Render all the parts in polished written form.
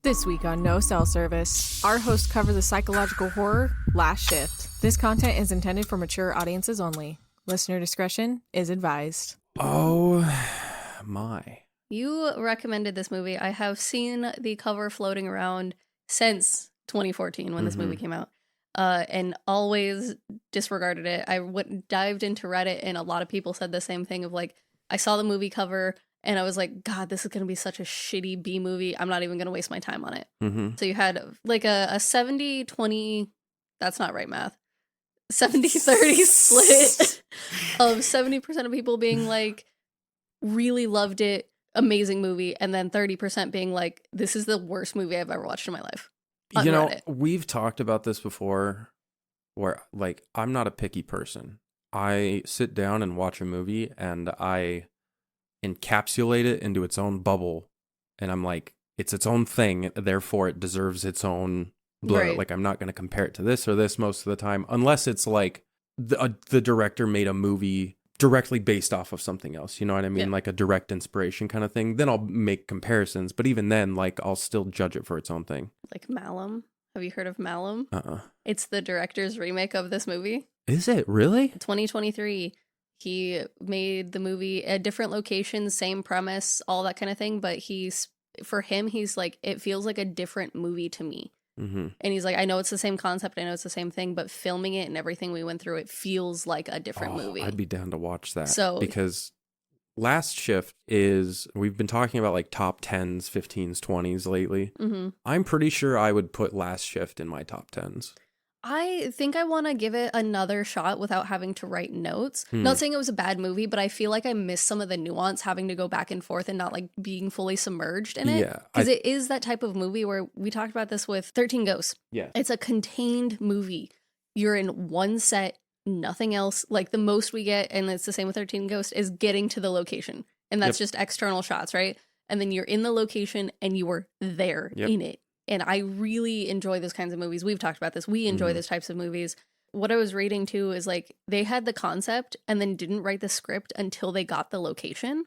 This week on No Cell Service, our hosts cover the psychological horror Last Shift. This content is intended for mature audiences only. Listener discretion is advised. Oh my. You recommended this movie. I have seen the cover floating around since 2014 when this movie came out, and always disregarded it. I dived into Reddit, and a lot of people said the same thing of like, I saw the movie cover, and I was like, God, this is going to be such a shitty B movie. I'm not even going to waste my time on it. So you had like a 70-20, that's not right math, 70-30 split of 70% of people being like, really loved it, amazing movie, and then 30% being like, this is the worst movie I've ever watched in my life. You know, we've talked about this before where like, I'm not a picky person. I sit down and watch a movie and I encapsulate it into its own bubble, and I'm like, it's its own thing, therefore it deserves its own blur. Right. Like, I'm not going to compare it to this or this most of the time, unless it's like the director made a movie directly based off of something else, you know what I mean? Yeah. Like a direct inspiration kind of thing. Then I'll make comparisons, but even then, like, I'll still judge it for its own thing. Like Malum. Have you heard of Malum? It's the director's remake of this movie. Is it really? 2023. He made the movie at different locations, same premise, all that kind of thing. But for him, he's like, it feels like a different movie to me. And he's like, I know it's the same concept, I know it's the same thing, but filming it and everything we went through, it feels like a different movie. I'd be down to watch that. Because Last Shift we've been talking about like top 10s, 15s, 20s lately. I'm pretty sure I would put Last Shift in my top 10s. I think I want to give it another shot without having to write notes. Not saying it was a bad movie, but I feel like I missed some of the nuance having to go back and forth and not like being fully submerged in it. Yeah. Because it is that type of movie where we talked about this with 13 Ghosts. Yeah. It's a contained movie. You're in one set, nothing else. Like the most we get, and it's the same with 13 Ghosts, is getting to the location. And that's just external shots, right? And then you're in the location and you were there in it. And I really enjoy those kinds of movies. We've talked about this. We enjoy those types of movies. What I was reading too is like they had the concept and then didn't write the script until they got the location.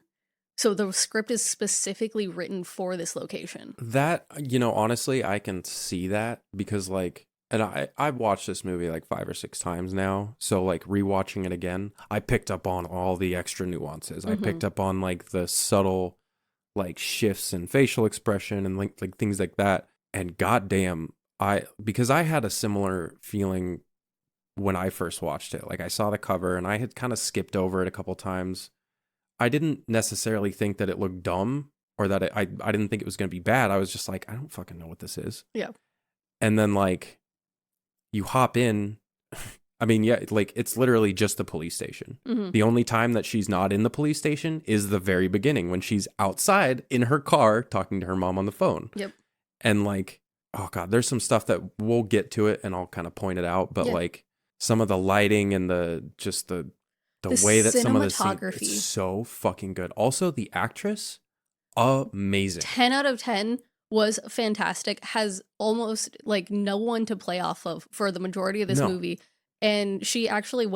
So the script is specifically written for this location. That, you know, honestly, I can see that because like, and I've watched this movie like 5 or 6 times now. So like rewatching it again, I picked up on all the extra nuances. I picked up on like the subtle like shifts in facial expression and like things like that. And goddamn, because I had a similar feeling when I first watched it. Like I saw the cover and I had kind of skipped over it a couple times. I didn't necessarily think that it looked dumb or that I didn't think it was going to be bad. I was just like, I don't fucking know what this is. Yeah. And then like you hop in. I mean, yeah, like it's literally just the police station. The only time that she's not in the police station is the very beginning when she's outside in her car talking to her mom on the phone. Yep. And like, oh God, there's some stuff that we'll get to it and I'll kind of point it out. But like some of the lighting and the way that some of the scenes, it's so fucking good. Also, the actress, amazing. 10 out of 10 was fantastic. Has almost like no one to play off of for the majority of this movie. And she actually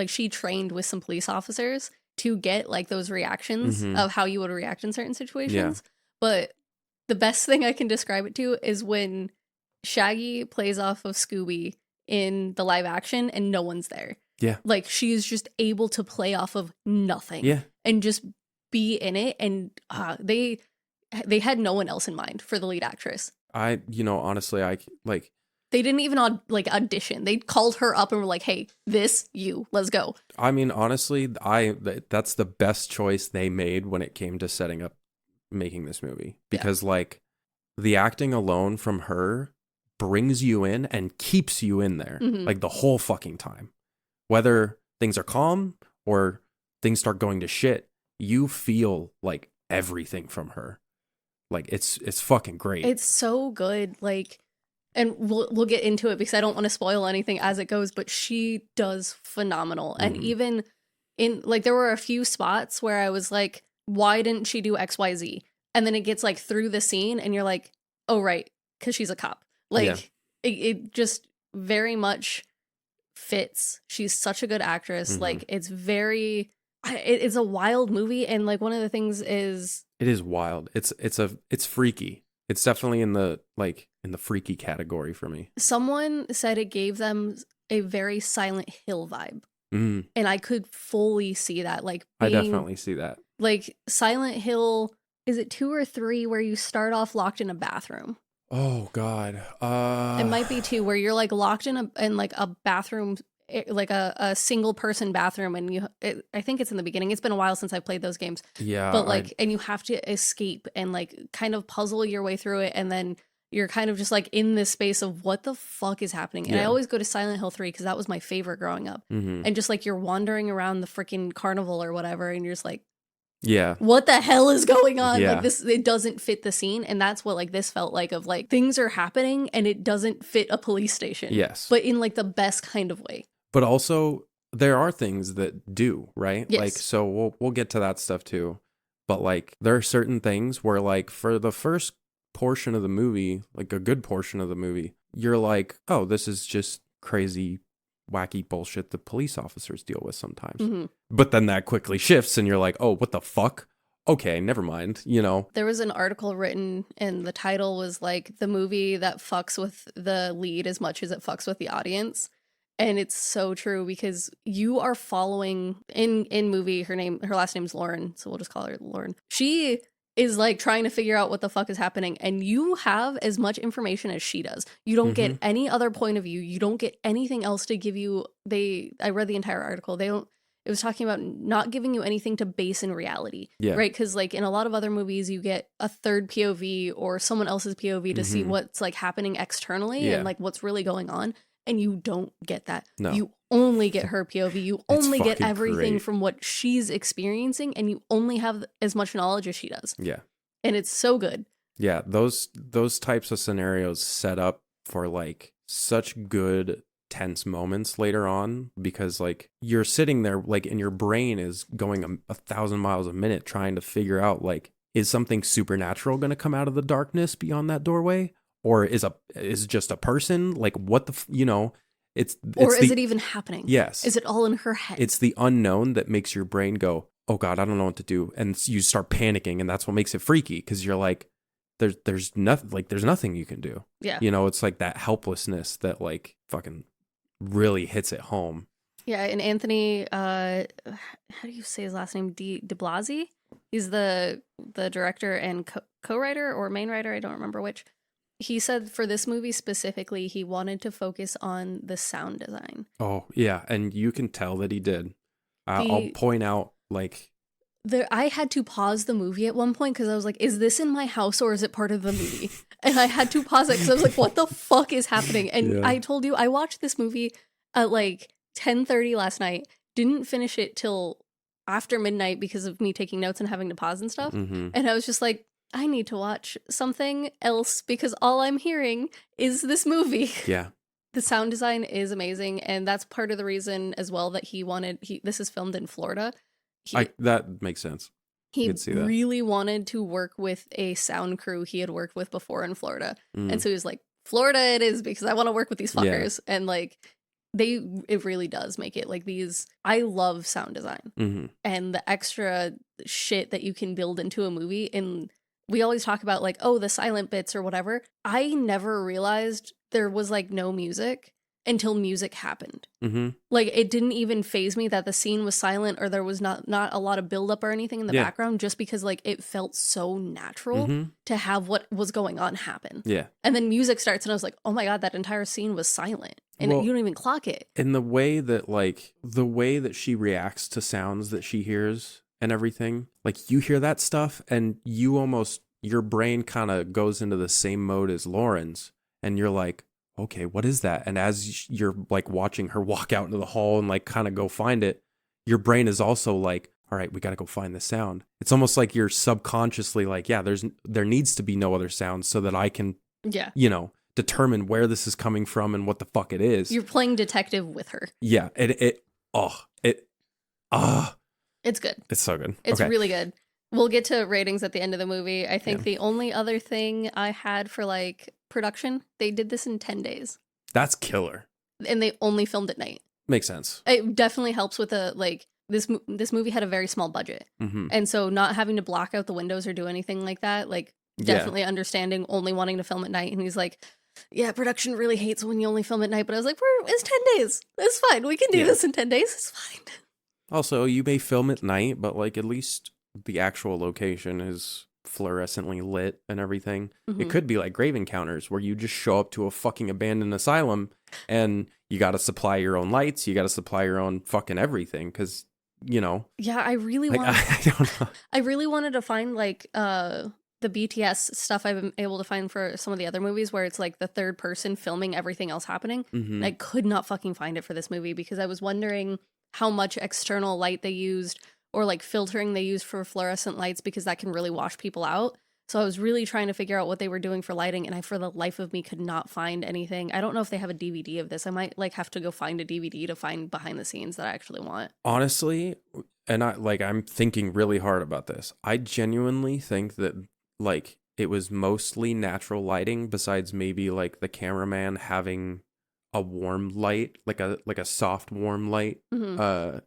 she trained with some police officers to get like those reactions of how you would react in certain situations. But the best thing I can describe it to is when Shaggy plays off of Scooby in the live action and no one's there. Yeah. Like she's just able to play off of nothing. Yeah. And just be in it. And they had no one else in mind for the lead actress. Honestly, they didn't even audition. They called her up and were like, hey, let's go. I mean, honestly, that's the best choice they made when it came to setting up making this movie, because like the acting alone from her brings you in and keeps you in there like the whole fucking time. Whether things are calm or things start going to shit, you feel like everything from her. Like it's fucking great. It's so good. Like, and we'll get into it because I don't want to spoil anything as it goes, but she does phenomenal. And even in like there were a few spots where I was like, why didn't she do XYZ? And then it gets like through the scene and you're like, oh, right, because she's a cop. Like it just very much fits. She's such a good actress. Like it's a wild movie. And like one of the things is, it is wild. It's freaky. It's definitely in the freaky category for me. Someone said it gave them a very Silent Hill vibe. Mm. And I could fully see that. Like, I definitely see that. Like Silent Hill, is it 2 or 3 where you start off locked in a bathroom? Oh God. It might be 2 where you're like locked in a bathroom, like a single person bathroom, and I think it's in the beginning. It's been a while since I played those games. Yeah. But like, and you have to escape and like kind of puzzle your way through it, and then you're kind of just like in this space of what the fuck is happening. And I always go to Silent Hill 3 because that was my favorite growing up. Mm-hmm. And just like you're wandering around the freaking carnival or whatever, and you're just like, yeah, what the hell is going on? Yeah. Like this, it doesn't fit the scene. And that's what like this felt like, of like things are happening and it doesn't fit a police station. Yes. But in like the best kind of way. But also there are things that do, right? Yes. Like, so we'll get to that stuff too. But like there are certain things where like for the first portion of the movie, like a good portion of the movie, you're like, oh, this is just crazy, wacky bullshit that police officers deal with sometimes. Mm-hmm. But then that quickly shifts and you're like, oh, what the fuck? Okay, never mind, you know. There was an article written and the title was like the movie that fucks with the lead as much as it fucks with the audience. And it's so true because you are following in movie, her last name's Lauren, so we'll just call her Lauren. She is like trying to figure out what the fuck is happening, and you have as much information as she does. You don't get any other point of view. You don't get anything else to give you. I read the entire article. It was talking about not giving you anything to base in reality, right? Because like in a lot of other movies, you get a third POV or someone else's POV to see what's like happening externally and like what's really going on. And you don't get that. No. You only get her POV. You only get fucking everything great. from what she's experiencing, and you only have as much knowledge as she does. Yeah. And it's so good. Yeah, those types of scenarios set up for like such good tense moments later on, because like you're sitting there like and your brain is going 1,000 miles a minute trying to figure out like, is something supernatural going to come out of the darkness beyond that doorway? Or is just a person? Like what the, you know, it's or is it even happening? Yes. Is it all in her head? It's the unknown that makes your brain go, oh God, I don't know what to do. And you start panicking, and that's what makes it freaky, because you're like, there's nothing, like there's nothing you can do. Yeah. You know, it's like that helplessness that like fucking really hits it home. Yeah, and Anthony, how do you say his last name? DiBlasi? He's the director and co-writer or main writer, I don't remember which. He said for this movie specifically, he wanted to focus on the sound design. Oh, yeah. And you can tell that he did. I'll point out, like... I had to pause the movie at one point because I was like, is this in my house or is it part of the movie? And I had to pause it because I was like, what the fuck is happening? And I told you, I watched this movie at like 10:30 last night. Didn't finish it till after midnight because of me taking notes and having to pause and stuff. Mm-hmm. And I was just like, I need to watch something else because all I'm hearing is this movie. Yeah. The sound design is amazing, and that's part of the reason as well that this is filmed in Florida. That makes sense. He really wanted to work with a sound crew he had worked with before in Florida. And so he was like, Florida it is, because I want to work with these fuckers. Yeah. And like it really does make it like these. I love sound design and the extra shit that you can build into a movie. And we always talk about like, oh, the silent bits or whatever. I never realized there was like no music until music happened. Like it didn't even faze me that the scene was silent or there was not a lot of buildup or anything in the background, just because like it felt so natural to have what was going on happen. Yeah. And then music starts and I was like, oh my God, that entire scene was silent. And you don't even clock it. And the way that she reacts to sounds that she hears and everything, like you hear that stuff and your brain kind of goes into the same mode as Lauren's, and you're like, okay, what is that? And as you're like watching her walk out into the hall and like kind of go find it, your brain is also like, all right, we got to go find the sound. It's almost like you're subconsciously like, yeah, there needs to be no other sound so that I can, determine where this is coming from and what the fuck it is. You're playing detective with her. Yeah. It's good. It's so good. It's really good. We'll get to ratings at the end of the movie. I think the only other thing I had for like production, they did this in 10 days. That's killer. And they only filmed at night. Makes sense. It definitely helps with this movie had a very small budget. And so not having to block out the windows or do anything like that, like definitely understanding only wanting to film at night. And he's like, yeah, production really hates when you only film at night. But I was like, it's 10 days. It's fine. We can do this in 10 days. It's fine. Also, you may film at night, but like at least the actual location is fluorescently lit and everything. It could be like Grave Encounters where you just show up to a fucking abandoned asylum and you got to supply your own lights. You got to supply your own fucking everything because, you know. Yeah, I really like, I don't know. I really wanted to find like the BTS stuff I've been able to find for some of the other movies where it's like the third person filming everything else happening. And I could not fucking find it for this movie because I was wondering how much external light they used or like filtering they used for fluorescent lights because that can really wash people out. So I was really trying to figure out what they were doing for lighting, and I, for the life of me, could not find anything. I don't know if they have a DVD of this. I might like have to go find a DVD to find behind the scenes that I actually want. Honestly, and I'm thinking really hard about this. I genuinely think that like it was mostly natural lighting, besides maybe like the cameraman having a warm light, like a soft warm light,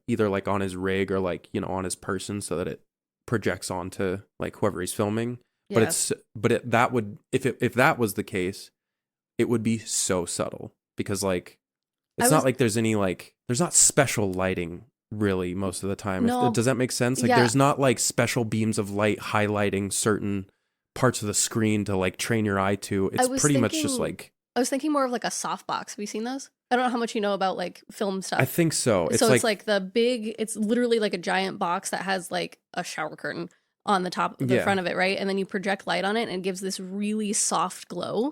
either like on his rig or like, you know, on his person so that it projects onto like whoever he's filming. Yeah. But that would, if that was the case, it would be so subtle because like it's not like there's not special lighting really most of the time. No. Does that make sense? Like there's not like special beams of light highlighting certain parts of the screen to like train your eye to. It's pretty much just like, I was thinking more of like a softbox. Have you seen those? I don't know how much you know about like film stuff. I think so. It's like the big, it's literally like a giant box that has like a shower curtain on the top of the front of it, right? And then you project light on it and it gives this really soft glow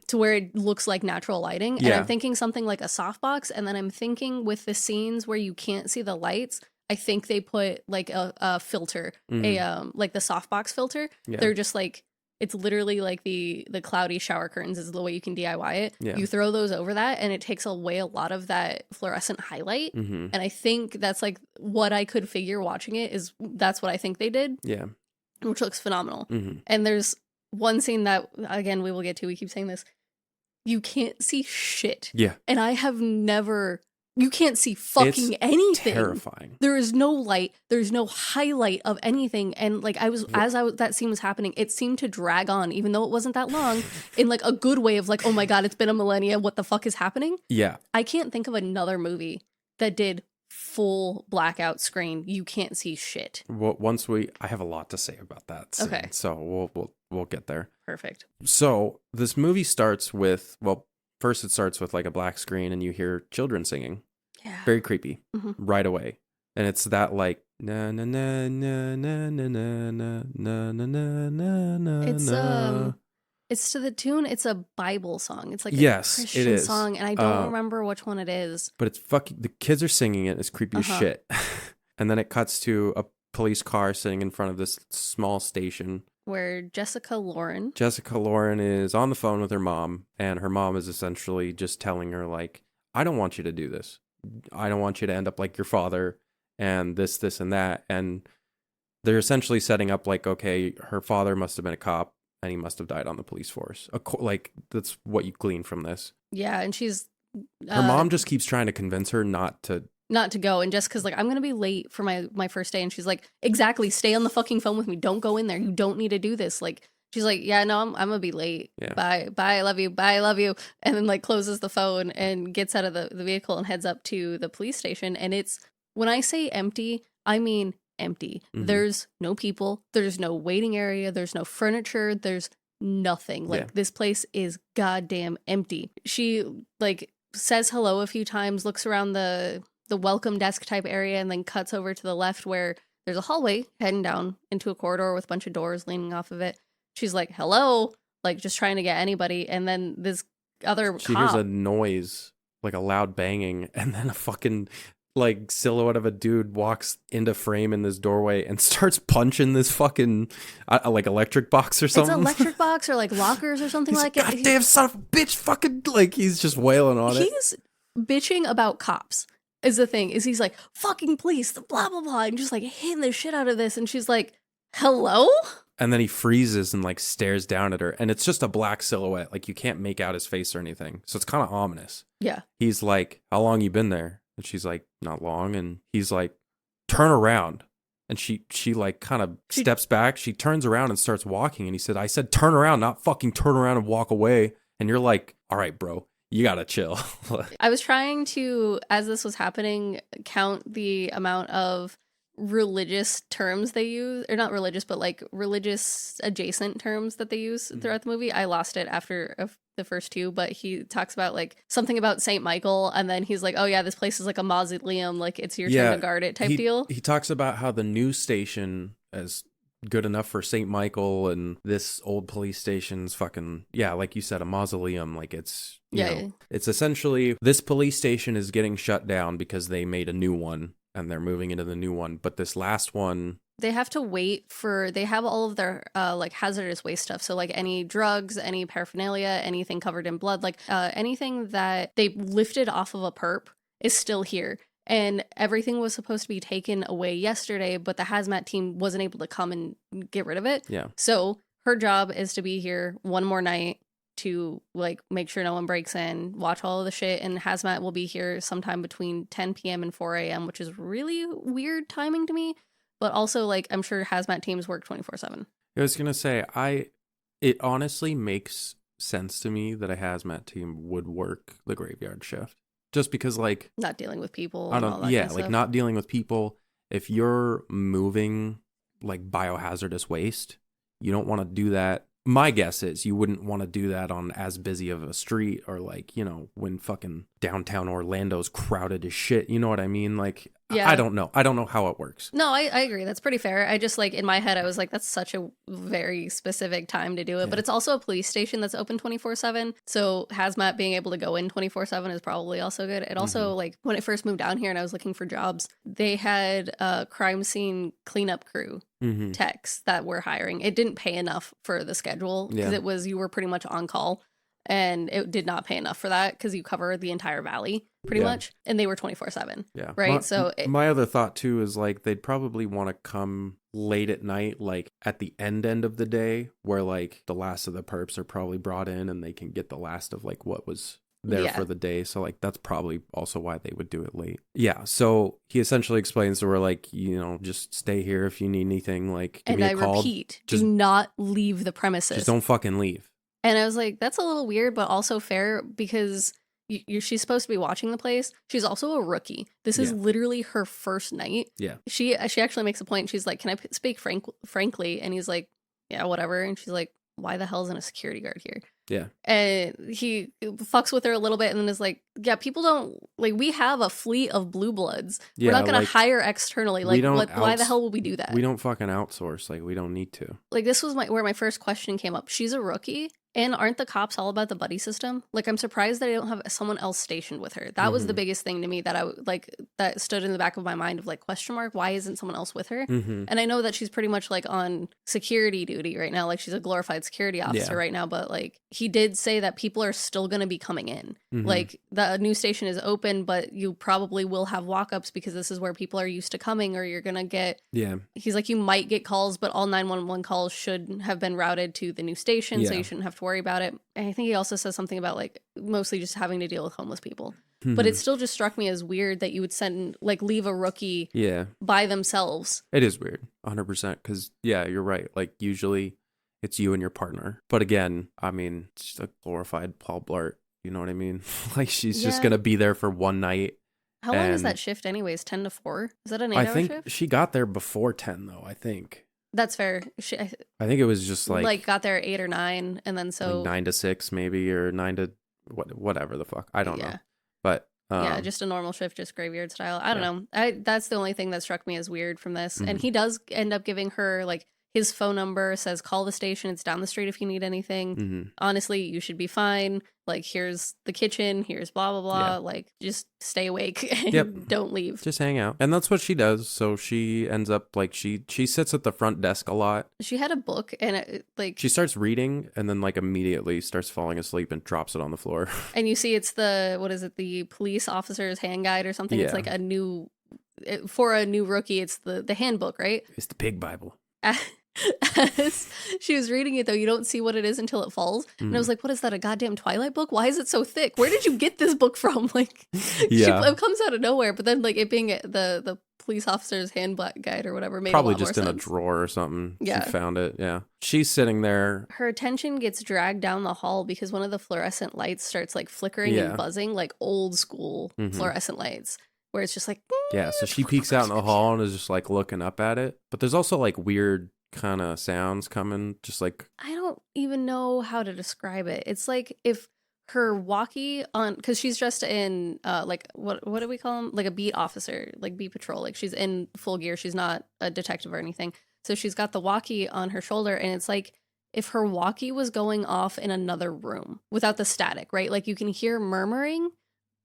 to where it looks like natural lighting. And I'm thinking something like a softbox. And then I'm thinking with the scenes where you can't see the lights, I think they put like a filter, like the softbox filter. Yeah. They're just like, it's literally like the cloudy shower curtains is the way you can DIY it. Yeah. You throw those over that and it takes away a lot of that fluorescent highlight. And I think that's like what I could figure watching it is that's what I think they did. Yeah. Which looks phenomenal. And there's one scene that, again, we will get to. We keep saying this. You can't see shit. Yeah. And I have never... You can't see fucking anything. Terrifying. There is no light. There's no highlight of anything. And like that scene was happening, it seemed to drag on, even though it wasn't that long, in like a good way of like, oh my God, it's been a millennia. What the fuck is happening? Yeah. I can't think of another movie that did full blackout screen. You can't see shit. Well, I have a lot to say about that scene, okay. So we'll get there. Perfect. So this movie starts with, well, first it starts with like a black screen and you hear children singing. Yeah. Very creepy right away. And it's that like na na na na na na na na na na na. It's to the tune. It's a Bible song. It's like a Christian song, and I don't remember which one it is. But it's fucking. The kids are singing it. It's creepy as shit. And then it cuts to a police car sitting in front of this small station where Jessica Lauren is on the phone with her mom, and her mom is essentially just telling her like, "I don't want you to do this. I don't want you to end up like your father, and this, and that." And they're essentially setting up like, okay, her father must have been a cop. And he must have died on the police force. Like, that's what you glean from this. Yeah, and she's... her mom just keeps trying to convince her not to go. And Jessica's like, I'm going to be late for my first day. And she's like, exactly, stay on the fucking phone with me. Don't go in there. You don't need to do this. Like, she's like, yeah, no, I'm going to be late. Yeah. Bye, I love you. Bye, I love you. And then, like, closes the phone and gets out of the vehicle and heads up to the police station. And it's... When I say empty, I mean... empty. There's no people, there's no waiting area, there's no furniture, there's nothing. Like this place is goddamn empty. She like says hello a few times, looks around the welcome desk type area, and then cuts over to the left where there's a hallway heading down into a corridor with a bunch of doors leaning off of it. She's like, hello, like just trying to get anybody, and then this other she hears a noise, like a loud banging, and then a fucking like silhouette of a dude walks into frame in this doorway and starts punching this fucking like electric box or something. It's an electric box or like lockers or something like it. Goddamn son of a bitch! Fucking like he's just wailing on it. He's bitching about cops. Is the thing is he's like fucking police, blah blah blah, and just like hitting the shit out of this. And she's like, hello. And then he freezes and like stares down at her, and it's just a black silhouette. Like you can't make out his face or anything, so it's kind of ominous. Yeah. He's like, "How long you been there?" And she's like, "Not long." And he's like, "Turn around." And she like kind of steps back. She turns around and starts walking. And he said, I said, turn around, not fucking turn around and walk away. And you're like, all right, bro, you got to chill. I was trying to, as this was happening, count the amount of religious terms they use, or not religious, but like religious adjacent terms that they use throughout the movie. I lost it after the first two, but he talks about like something about Saint Michael, and then he's like, oh yeah, this place is like a mausoleum, like it's your turn to guard it type deal. He talks about how the news station is good enough for Saint Michael, and this old police station's fucking, like you said, a mausoleum. Like it's, you know, it's essentially this police station is getting shut down because they made a new one and they're moving into the new one. But this last one, they have to wait for, they have all of their like hazardous waste stuff. So like any drugs, any paraphernalia, anything covered in blood, like anything that they lifted off of a perp is still here. And everything was supposed to be taken away yesterday, but the hazmat team wasn't able to come and get rid of it. Yeah. So her job is to be here one more night to like make sure no one breaks in, watch all of the shit, and hazmat will be here sometime between 10 p.m. and 4 a.m., which is really weird timing to me. But also, like, I'm sure hazmat teams work 24/7. I was gonna say, it honestly makes sense to me that a hazmat team would work the graveyard shift, just because, like, not dealing with people. I don't. And all that Yeah, kind of like stuff. not dealing with people. If you're moving like biohazardous waste, you don't want to do that. My guess is you wouldn't want to do that on as busy of a street, or like, you know, when fucking downtown Orlando's crowded as shit. You know what I mean? Like, Yeah. I don't know. I don't know how it works. No, I agree. That's pretty fair. I just, like, in my head, I was like, that's such a very specific time to do it. Yeah. But it's also a police station that's open 24/7. So hazmat being able to go in 24/7 is probably also good. It also, like, when I first moved down here and I was looking for jobs, they had a crime scene cleanup crew techs that were hiring. It didn't pay enough for the schedule because it was, you were pretty much on call. And it did not pay enough for that because you cover the entire valley pretty much. And they were 24/7. Yeah. Right. My other thought too is like they'd probably want to come late at night, like at the end of the day, where like the last of the perps are probably brought in and they can get the last of like what was there for the day. So like that's probably also why they would do it late. Yeah. So he essentially explains to her like, you know, just stay here if you need anything. Like, give me a call. Repeat, do not leave the premises. Just don't fucking leave. And I was like, that's a little weird, but also fair because she's supposed to be watching the place. She's also a rookie. This is literally her first night. Yeah. She actually makes a point. She's like, can I speak frankly? And he's like, yeah, whatever. And she's like, why the hell isn't a security guard here? Yeah. And he fucks with her a little bit and then is like, yeah, people don't, like, we have a fleet of blue bloods. Yeah, we're not going to hire externally. Like, why the hell would we do that? We don't fucking outsource. Like, we don't need to. Like, this was where my first question came up. She's a rookie. And aren't the cops all about the buddy system? Like, I'm surprised that I don't have someone else stationed with her. That was the biggest thing to me that that stood in the back of my mind of like, question mark, why isn't someone else with her? And I know that she's pretty much like on security duty right now. Like, she's a glorified security officer right now. But like, he did say that people are still going to be coming in. Like, the new station is open, but you probably will have walk-ups because this is where people are used to coming, or you're going to get, he's like, you might get calls, but all 911 calls should have been routed to the new station. So you shouldn't have to worry about it. And I think he also says something about like mostly just having to deal with homeless people. But it still just struck me as weird that you would leave a rookie by themselves. It is weird, 100%. Because you're right. Like, usually it's you and your partner. But again, I mean, it's a glorified Paul Blart. You know what I mean? Like, she's just gonna be there for one night. How long is that shift anyways? 10 to 4? Is that an 8-hour shift? I think she got there before 10 though, I think. That's fair. I think it was just like got there at 8 or 9, and then so like 9 to 6 maybe, or 9 to whatever the fuck. I don't know. But just a normal shift, just graveyard style. I don't know. That's the only thing that struck me as weird from this. And he does end up giving her like his phone number, says call the station. It's down the street if you need anything. Honestly, you should be fine. Like, here's the kitchen. Here's blah, blah, blah. Like, just stay awake and don't leave. Just hang out. And that's what she does. So she ends up, like, she sits at the front desk a lot. She had a book and, she starts reading and then, like, immediately starts falling asleep and drops it on the floor. And you see it's the police officer's hand guide or something. It's like for a new rookie, it's the handbook, right? It's the pig Bible. As she was reading it, though, you don't see what it is until it falls. And I was like, what is that, a goddamn Twilight book? Why is it so thick? Where did you get this book from? Like, it comes out of nowhere. But then, like, it being the police officer's handbook guide or whatever made probably a lot just more in sense. a drawer or something. Yeah. She found it. Yeah. She's sitting there. Her attention gets dragged down the hall because one of the fluorescent lights starts like flickering and buzzing, like old school fluorescent lights, where it's just like yeah. So she peeks out in the hall and is just like looking up at it. But there's also like weird kind of sounds coming, just like I don't even know how to describe it. It's like if her walkie on, because she's dressed in like what do we call them, like a beat officer, like beat patrol, like she's in full gear, she's not a detective or anything, so she's got the walkie on her shoulder, and it's like if her walkie was going off in another room without the static, right? Like you can hear murmuring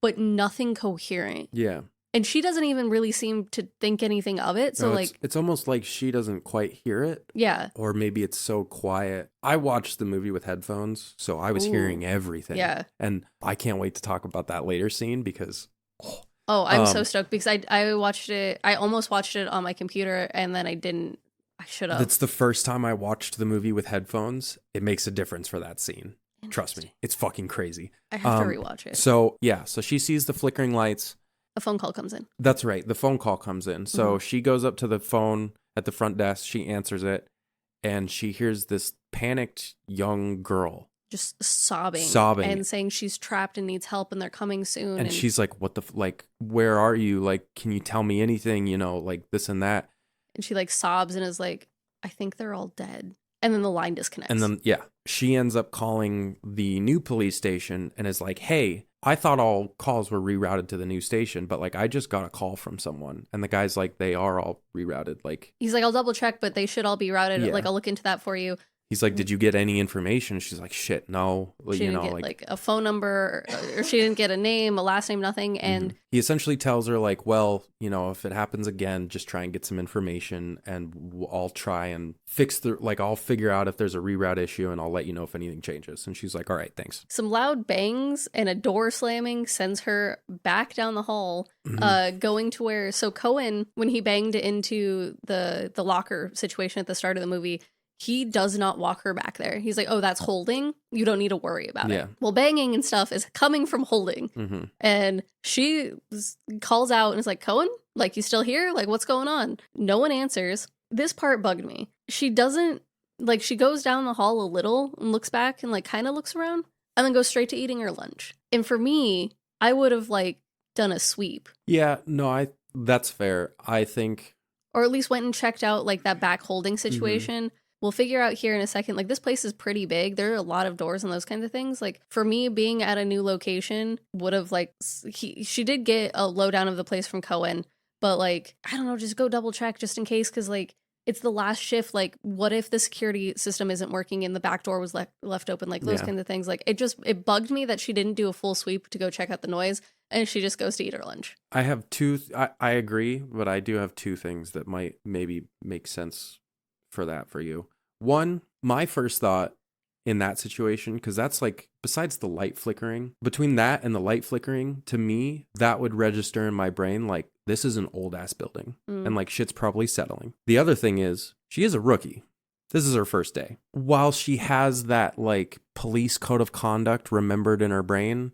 but nothing coherent. Yeah. And she doesn't even really seem to think anything of it. So, no, like... It's almost like she doesn't quite hear it. Yeah. Or maybe it's so quiet. I watched the movie with headphones, so I was hearing everything. Yeah. And I can't wait to talk about that later scene because... Oh, I'm so stoked because I watched it. I almost watched it on my computer and then I didn't. I should have. It's the first time I watched the movie with headphones. It makes a difference for that scene. Trust me. It's fucking crazy. I have to rewatch it. So, yeah. So she sees the flickering lights. A phone call comes in. That's right. The phone call comes in. So she goes up to the phone at the front desk. She answers it. And she hears this panicked young girl. Just sobbing. And saying she's trapped and needs help and they're coming soon. And she's like, what the, like, where are you? Like, can you tell me anything? You know, like this and that. And she like sobs and is like, I think they're all dead. And then the line disconnects. And then, yeah, she ends up calling the new police station and is like, hey, I thought all calls were rerouted to the new station, but like I just got a call from someone. And the guy's like, they are all rerouted. Like, he's like, I'll double check, but they should all be routed. Yeah. Like, I'll look into that for you. He's like, did you get any information? She's like, shit, no. She didn't get like a phone number or she didn't get a name, a last name, nothing. And he essentially tells her like, well, you know, if it happens again, just try and get some information and I'll try and fix I'll figure out if there's a reroute issue and I'll let you know if anything changes. And she's like, all right, thanks. Some loud bangs and a door slamming sends her back down the hall, going to where, so Cohen, when he banged into the locker situation at the start of the movie, he does not walk her back there. He's like, oh, that's Holding. You don't need to worry about it. Well, banging and stuff is coming from Holding. And she calls out and is like, Cohen, like, you still here? Like, what's going on? No one answers. This part bugged me. She doesn't, like, she goes down the hall a little and looks back and, like, kind of looks around and then goes straight to eating her lunch. And for me, I would have, like, done a sweep. Yeah, no, that's fair. I think. Or at least went and checked out, like, that back Holding situation. We'll figure out here in a second, like, this place is pretty big. There are a lot of doors and those kinds of things. Like, for me, being at a new location would have, like, she did get a lowdown of the place from Cohen, but, like, I don't know, just go double check just in case, because, like, it's the last shift. Like, what if the security system isn't working and the back door was left open? Like, those kinds of things. Like, it bugged me that she didn't do a full sweep to go check out the noise, and she just goes to eat her lunch. I have I agree, but I do have two things that might maybe make sense for you. One, my first thought in that situation, because that's like, besides the light flickering, between that and the light flickering, to me, that would register in my brain like, this is an old ass building and like shit's probably settling. The other thing is, she is a rookie. This is her first day. While she has that like police code of conduct remembered in her brain,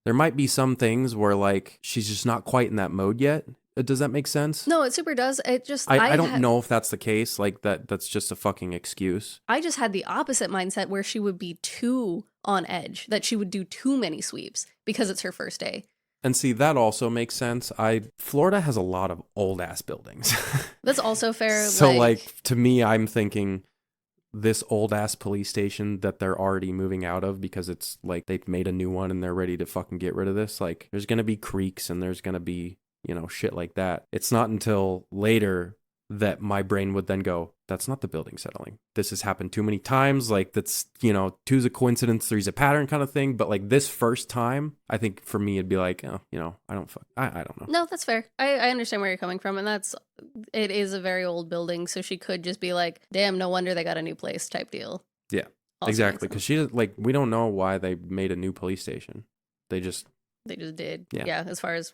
there might be some things where like she's just not quite in that mode yet. Does that make sense? No, it super does. It just I don't know if that's the case. Like that's just a fucking excuse. I just had the opposite mindset where she would be too on edge, that she would do too many sweeps because it's her first day. And see, that also makes sense. Florida has a lot of old ass buildings. That's also fair. So like to me, I'm thinking this old ass police station that they're already moving out of because it's like they've made a new one and they're ready to fucking get rid of this. Like there's gonna be creaks and there's gonna be, you know, shit like that. It's not until later that my brain would then go, that's not the building settling. This has happened too many times. Like that's, you know, two's a coincidence, three's a pattern kind of thing. But like this first time, I think for me, it'd be like, oh, you know, I don't know. No, that's fair. I understand where you're coming from. And it is a very old building. So she could just be like, damn, no wonder they got a new place type deal. Yeah, also exactly. Because we don't know why they made a new police station. They just did. Yeah, as far as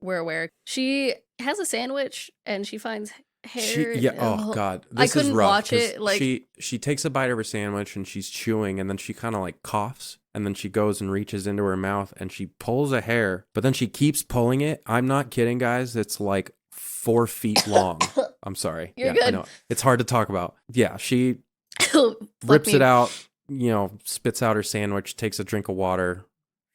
we're aware. She has a sandwich and she finds hair. Oh god, I couldn't watch it. Like she takes a bite of her sandwich and she's chewing and then she kind of like coughs and then she goes and reaches into her mouth and she pulls a hair, but then she keeps pulling it. I'm not kidding, guys. It's like 4 feet long. I'm sorry. You're good. I know. It's hard to talk about. Yeah, she Fuck rips me. it out, spits out her sandwich, takes a drink of water.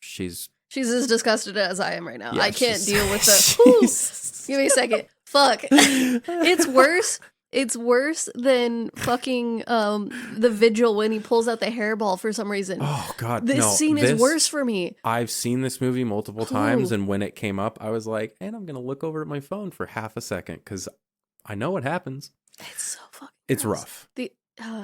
She's as disgusted as I am right now. Yeah, I can't deal with the. she's- Give me a second. Fuck. It's worse. It's worse than fucking the vigil when he pulls out the hairball for some reason. Oh God, This scene is worse for me. I've seen this movie multiple times, and when it came up, I was like, and I'm gonna look over at my phone for half a second because I know what happens. It's so fucking. It's gross. rough. The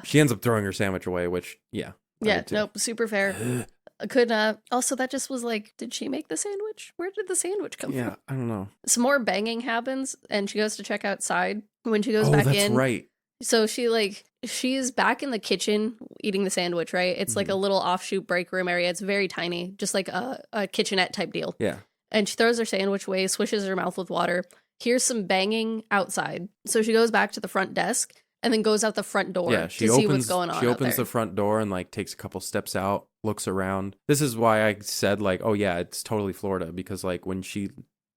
She ends up throwing her sandwich away, which I would too. nope, super fair. I could not. Also, that just was like, did she make the sandwich? Where did the sandwich come from? Yeah, I don't know. Some more banging happens, and she goes to check outside. When she goes back that's in, right. so she's back in the kitchen eating the sandwich. Right, it's like a little offshoot break room area. It's very tiny, just like a kitchenette type deal. Yeah. And she throws her sandwich away, swishes her mouth with water. Here's some banging outside. So she goes back to the front desk and then goes out the front door to see what's going on. She out opens there. the front door and like takes a couple steps out, looks around. This is why I said like, oh yeah, it's totally Florida, because like when she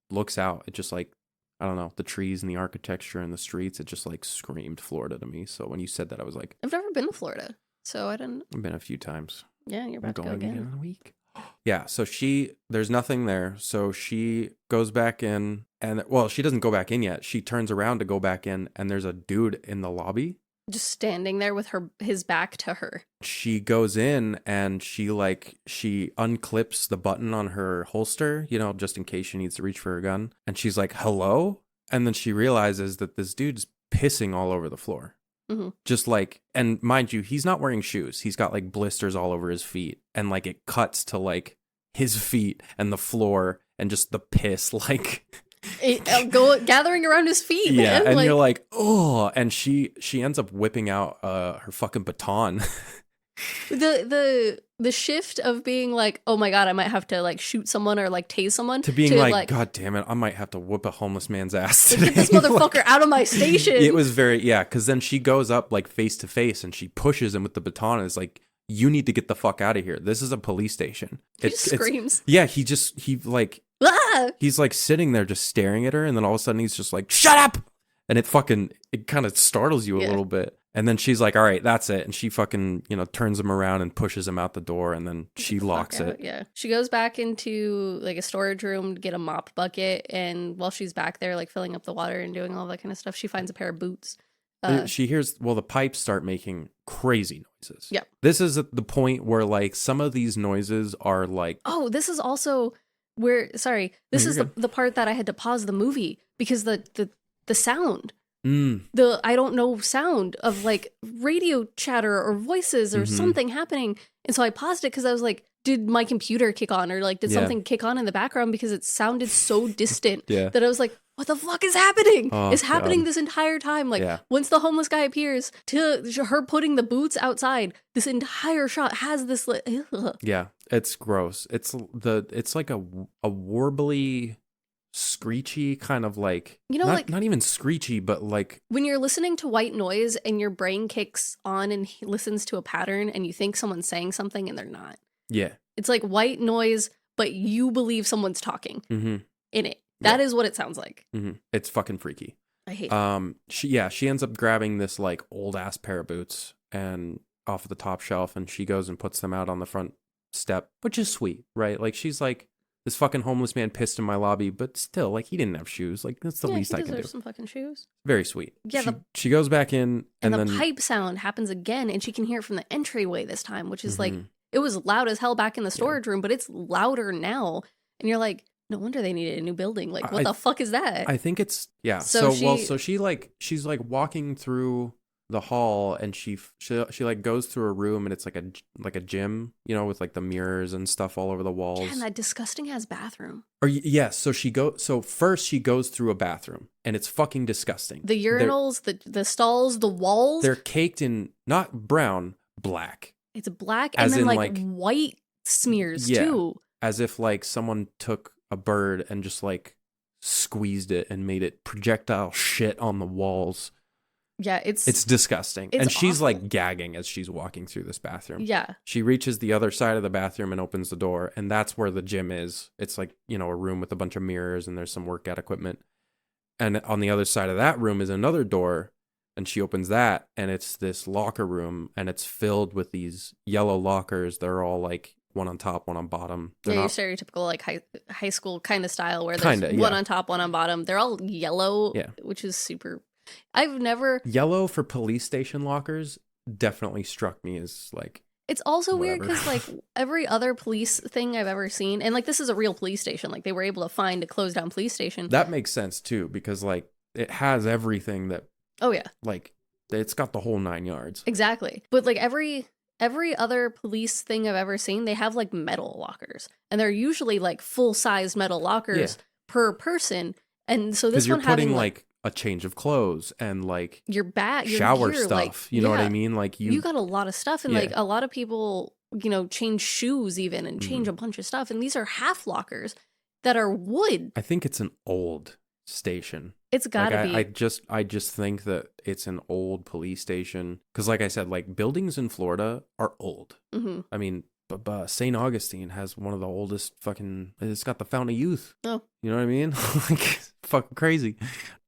looks out, it just like, I don't know, the trees and the architecture and the streets, it just like screamed Florida to me. So when you said that, I was like, I've never been to Florida, so I didn't. I've been a few times. Yeah, you're I'm about to go going again. in a week. Yeah, so there's nothing there. So she goes back in, and well, she doesn't go back in yet. She turns around to go back in, and there's a dude in the lobby. Just standing there with his back to her. She goes in and she unclips the button on her holster, just in case she needs to reach for her gun. And she's like, hello? And then she realizes that this dude's pissing all over the floor. Mm-hmm. Just like, and mind you, he's not wearing shoes. He's got like blisters all over his feet. And like it cuts to like his feet and the floor and just the piss like... gathering around his feet. Yeah, man. and you're like, oh, and she ends up whipping out her fucking baton. The shift of being like, oh my god, I might have to like shoot someone or like tase someone, to being like, god damn it, I might have to whoop a homeless man's ass today. Get this motherfucker out of my station. It was very, because then she goes up like face to face and she pushes him with the baton and is like, you need to get the fuck out of here. This is a police station. He just screams. He's like sitting there just staring at her, and then all of a sudden he's just like, shut up! And it kind of startles you a little bit. And then she's like, all right, that's it. And she fucking, turns him around and pushes him out the door, and then she locks it. Yeah. She goes back into like a storage room to get a mop bucket, and while she's back there like filling up the water and doing all that kind of stuff, she finds a pair of boots. She hears, the pipes start making crazy noises. Yeah. This is at the point where like some of these noises are like... Oh, this is also where, sorry, this is the part that I had to pause the movie because the sound, the I don't know sound of like radio chatter or voices or something happening. And so I paused it because I was like, did my computer kick on or like did something kick on in the background, because it sounded so distant that I was like, what the fuck is happening? It's happening this entire time. Like once the homeless guy appears to her putting the boots outside, this entire shot has this Yeah, it's gross. It's like a warbly, screechy kind of like, not even screechy, but like when you're listening to white noise and your brain kicks on and listens to a pattern and you think someone's saying something and they're not. Yeah. It's like white noise, but you believe someone's talking in it. That is what it sounds like. Mm-hmm. It's fucking freaky. I hate it. She ends up grabbing this like old ass pair of boots and off the top shelf, and she goes and puts them out on the front step, which is sweet, right? Like she's like, this fucking homeless man pissed in my lobby, but still, like he didn't have shoes. Like that's the least I can do. Some fucking shoes. Very sweet. Yeah. She goes back in, and the then pipe sound happens again, and she can hear it from the entryway this time, which is like, it was loud as hell back in the storage room, but it's louder now, and you're like, no wonder they needed a new building. Like, what the fuck is that? I think it's So she's like walking through the hall, and she like goes through a room, and it's like a gym, with like the mirrors and stuff all over the walls. Yeah, and that disgusting ass bathroom. So first she goes through a bathroom, and it's fucking disgusting. The urinals, the stalls, the walls. They're caked in not brown, black. It's black, and then like white smears too. As if like someone took a bird and just like squeezed it and made it projectile shit on the walls. Yeah, it's disgusting. It's and she's awful. like gagging as she's walking through this bathroom. Yeah. She reaches the other side of the bathroom and opens the door, and that's where the gym is. It's like, a room with a bunch of mirrors, and there's some workout equipment. And on the other side of that room is another door. And she opens that, and it's this locker room, and it's filled with these yellow lockers. They're all like one on top, one on bottom. They're your stereotypical like high school kind of style where there's one on top, one on bottom. They're all yellow, which is super. I've never yellow for police station lockers definitely struck me as like. It's also weird because like every other police thing I've ever seen, and like this is a real police station. Like they were able to find a closed down police station. That makes sense too, because like it has everything that. Oh yeah. Like it's got the whole 9 yards. Exactly. But like every other police thing I've ever seen, they have like metal lockers. And they're usually like full-size metal lockers per person. And so this one you're putting like a change of clothes and like your bag, your shower gear, stuff. Like, you know what I mean? Like you got a lot of stuff, and like a lot of people, you know, change shoes even and change a bunch of stuff. And these are half lockers that are wood. I think it's an old station. It's gotta be. I just think that it's an old police station because, like I said, like buildings in Florida are old. Mm-hmm. I mean, but St. Augustine has one of the oldest fucking. It's got the Fountain of Youth. Oh, you know what I mean? Like fucking crazy.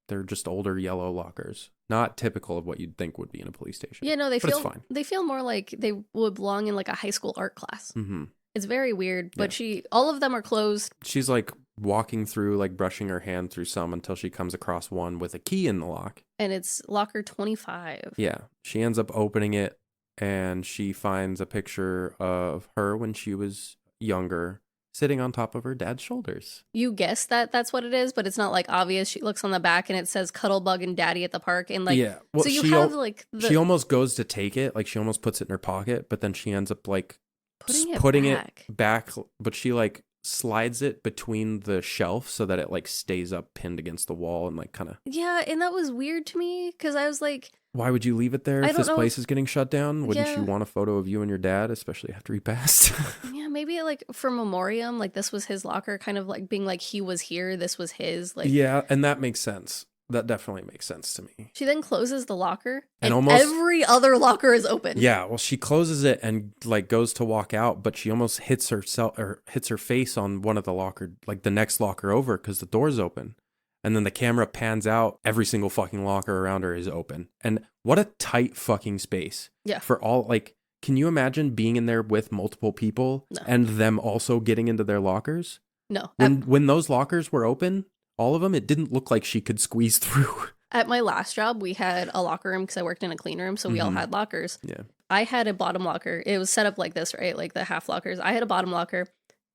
They're just older yellow lockers, not typical of what you'd think would be in a police station. Yeah, no, it's fine. They feel more like they would belong in like a high school art class. Mm-hmm. It's very weird, but all of them are closed. She's like walking through, like brushing her hand through some until she comes across one with a key in the lock. And it's locker 25. Yeah. She ends up opening it and she finds a picture of her when she was younger, sitting on top of her dad's shoulders. You guess that that's what it is, but it's not like obvious. She looks on the back and it says Cuddlebug and Daddy at the park. And like, well, so you have like she almost goes to take it. Like she almost puts it in her pocket, but then she ends up like putting it back. But she like slides it between the shelf so that it like stays up pinned against the wall and like kind of. Yeah. And that was weird to me because I was like, why would you leave it there if this place is getting shut down? Wouldn't you want a photo of you and your dad, especially after he passed? Yeah, maybe like for memoriam, like this was his locker, kind of like being like he was here, this was his. Like yeah, and that makes sense. That definitely makes sense to me. She then closes the locker, and almost every other locker is open. Yeah, well, she closes it and like goes to walk out, but she almost hits herself or hits her face on one of the locker, like the next locker over, because the door's open. And then the camera pans out. Every single fucking locker around her is open. And what a tight fucking space. Yeah. For all, like, can you imagine being in there with multiple people and them also getting into their lockers? No. When those lockers were open, all of them, it didn't look like she could squeeze through. At my last job, we had a locker room because I worked in a clean room. So we all had lockers. Yeah. I had a bottom locker. It was set up like this, right? Like the half lockers. I had a bottom locker.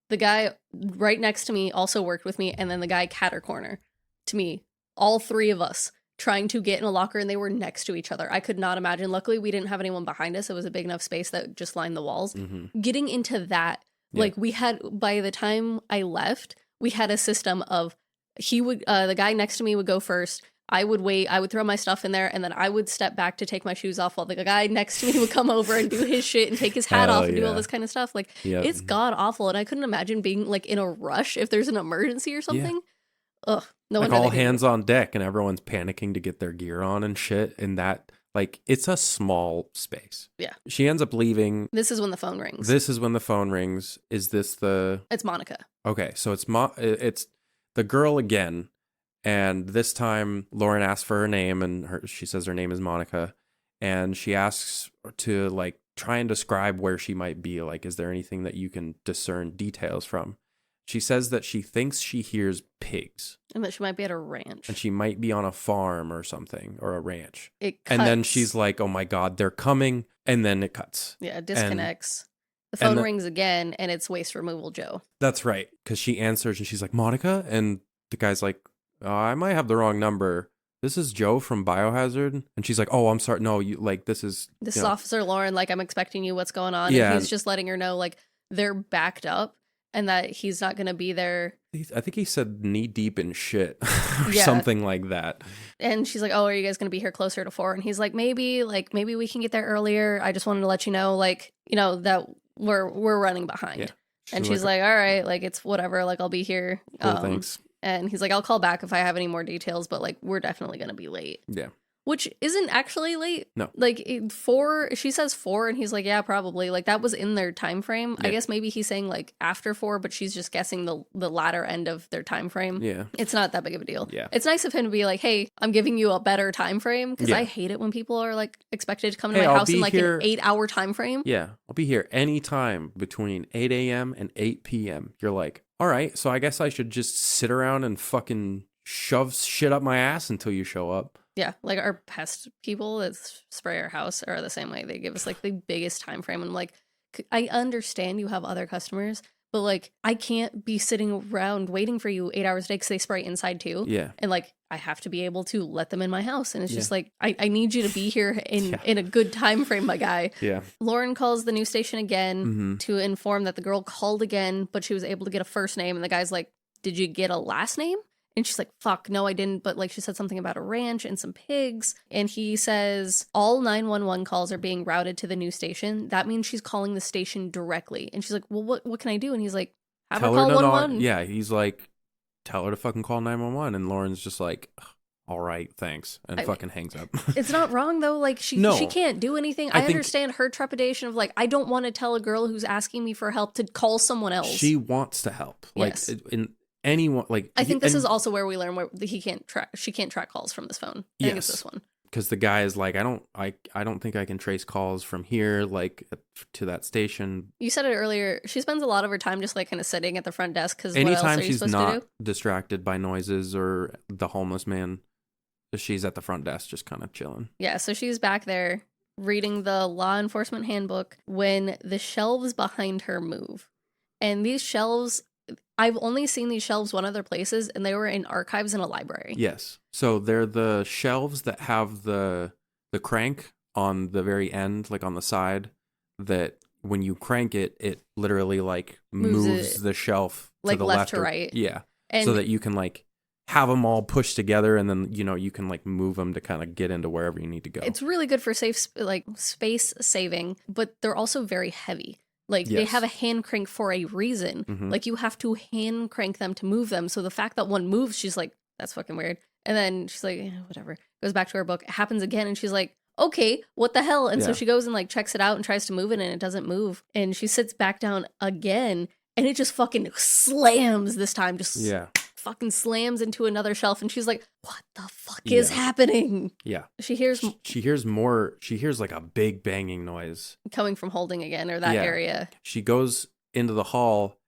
The guy right next to me also worked with me. And then the guy catter corner to me, all three of us trying to get in a locker, and they were next to each other. I could not imagine. Luckily, we didn't have anyone behind us. It was a big enough space that just lined the walls. Mm-hmm. Getting into that, like we had, by the time I left, we had a system of the guy next to me would go first. I would wait. I would throw my stuff in there, and then I would step back to take my shoes off while the guy next to me would come over and do his shit and take his hat off and do all this kind of stuff. Like it's god awful, and I couldn't imagine being like in a rush if there's an emergency or something. Yeah. Ugh, no like all hands on deck and everyone's panicking to get their gear on and shit. And that, like, it's a small space. Yeah. She ends up leaving. This is when the phone rings. Is this the? It's Monica. Okay, so it's the girl again, and this time Lauren asks for her name, and she says her name is Monica, and she asks to like try and describe where she might be. Like, is there anything that you can discern details from? She says that she thinks she hears pigs. And that she might be at a ranch. And she might be on a farm or something, or a ranch. It cuts. And then she's like, oh my God, they're coming. And then it cuts. Yeah, it disconnects. The phone rings again, and it's Waste Removal Joe. That's right. Because she answers, and she's like, Monica? And the guy's like, I might have the wrong number. This is Joe from Biohazard. And she's like, oh, I'm sorry. No, you like, this is Officer Lauren. Like, I'm expecting you. What's going on? Yeah. And he's just letting her know, like, they're backed up. And that he's not going to be there. I think he said knee deep in shit or something like that. And she's like, oh, are you guys going to be here closer to 4? And he's like, maybe we can get there earlier. I just wanted to let you know, like, you know, that we're running behind. Yeah. And she's like, all right, like, it's whatever. Like, I'll be here. Cool, thanks. And he's like, I'll call back if I have any more details, but like, we're definitely going to be late. Yeah. Which isn't actually late. No. Like 4, she says 4 and he's like, yeah, probably. Like that was in their time frame. Yeah. I guess maybe he's saying like after 4, but she's just guessing the latter end of their time frame. Yeah. It's not that big of a deal. Yeah. It's nice of him to be like, hey, I'm giving you a better time frame, because I hate it when people are like expected to come to my house in like an 8-hour time frame. Yeah. I'll be here anytime between 8 a.m. and 8 p.m. You're like, all right, so I guess I should just sit around and fucking shove shit up my ass until you show up. Yeah, like our pest people that spray our house are the same way. They give us like the biggest time frame. And like, I understand you have other customers, but like, I can't be sitting around waiting for you 8 hours a day because they spray inside too. Yeah. And like, I have to be able to let them in my house. And it's just like, I need you to be here in a good time frame, my guy. Yeah. Lauren calls the news station again to inform that the girl called again, but she was able to get a first name. And the guy's like, did you get a last name? And she's like, fuck, no, I didn't. But like, she said something about a ranch and some pigs. And he says all 911 calls are being routed to the news station. That means she's calling the station directly. And she's like, well, what can I do? And he's like, have her call 111. Yeah, he's like, tell her to fucking call 911. And Lauren's just like, all right, thanks. And fucking hangs up. It's not wrong though. Like she can't do anything. I understand her trepidation of like, I don't want to tell a girl who's asking me for help to call someone else. She wants to help. Like anyone, like I think this is also where we learn where she can't track calls from this phone. I think it's this one. Because the guy is like, I don't think I can trace calls from here like to that station. You said it earlier. She spends a lot of her time just like kind of sitting at the front desk because anytime she's not distracted by noises or the homeless man, she's at the front desk just kind of chilling. Yeah, so she's back there reading the law enforcement handbook when the shelves behind her move. And these shelves, I've only seen these shelves one other places, and they were in archives in a library. Yes. So they're the shelves that have the crank on the very end, like on the side, that when you crank it, it literally like moves the shelf like to the left to right. Yeah. And so that you can like have them all pushed together, and then you can like move them to kind of get into wherever you need to go. It's really good for space saving, but they're also very heavy. Like, they have a hand crank for a reason. Mm-hmm. Like, you have to hand crank them to move them. So the fact that one moves, she's like, that's fucking weird. And then she's like, whatever. Goes back to her book. It happens again. And she's like, okay, what the hell? And so she goes and, like, checks it out and tries to move it, and it doesn't move. And she sits back down again, and it just fucking slams this time. Just fucking slams into another shelf. And she's like, what the fuck is happening? Yeah. She hears more. She hears like a big banging noise coming from holding again, or that area. She goes into the hall,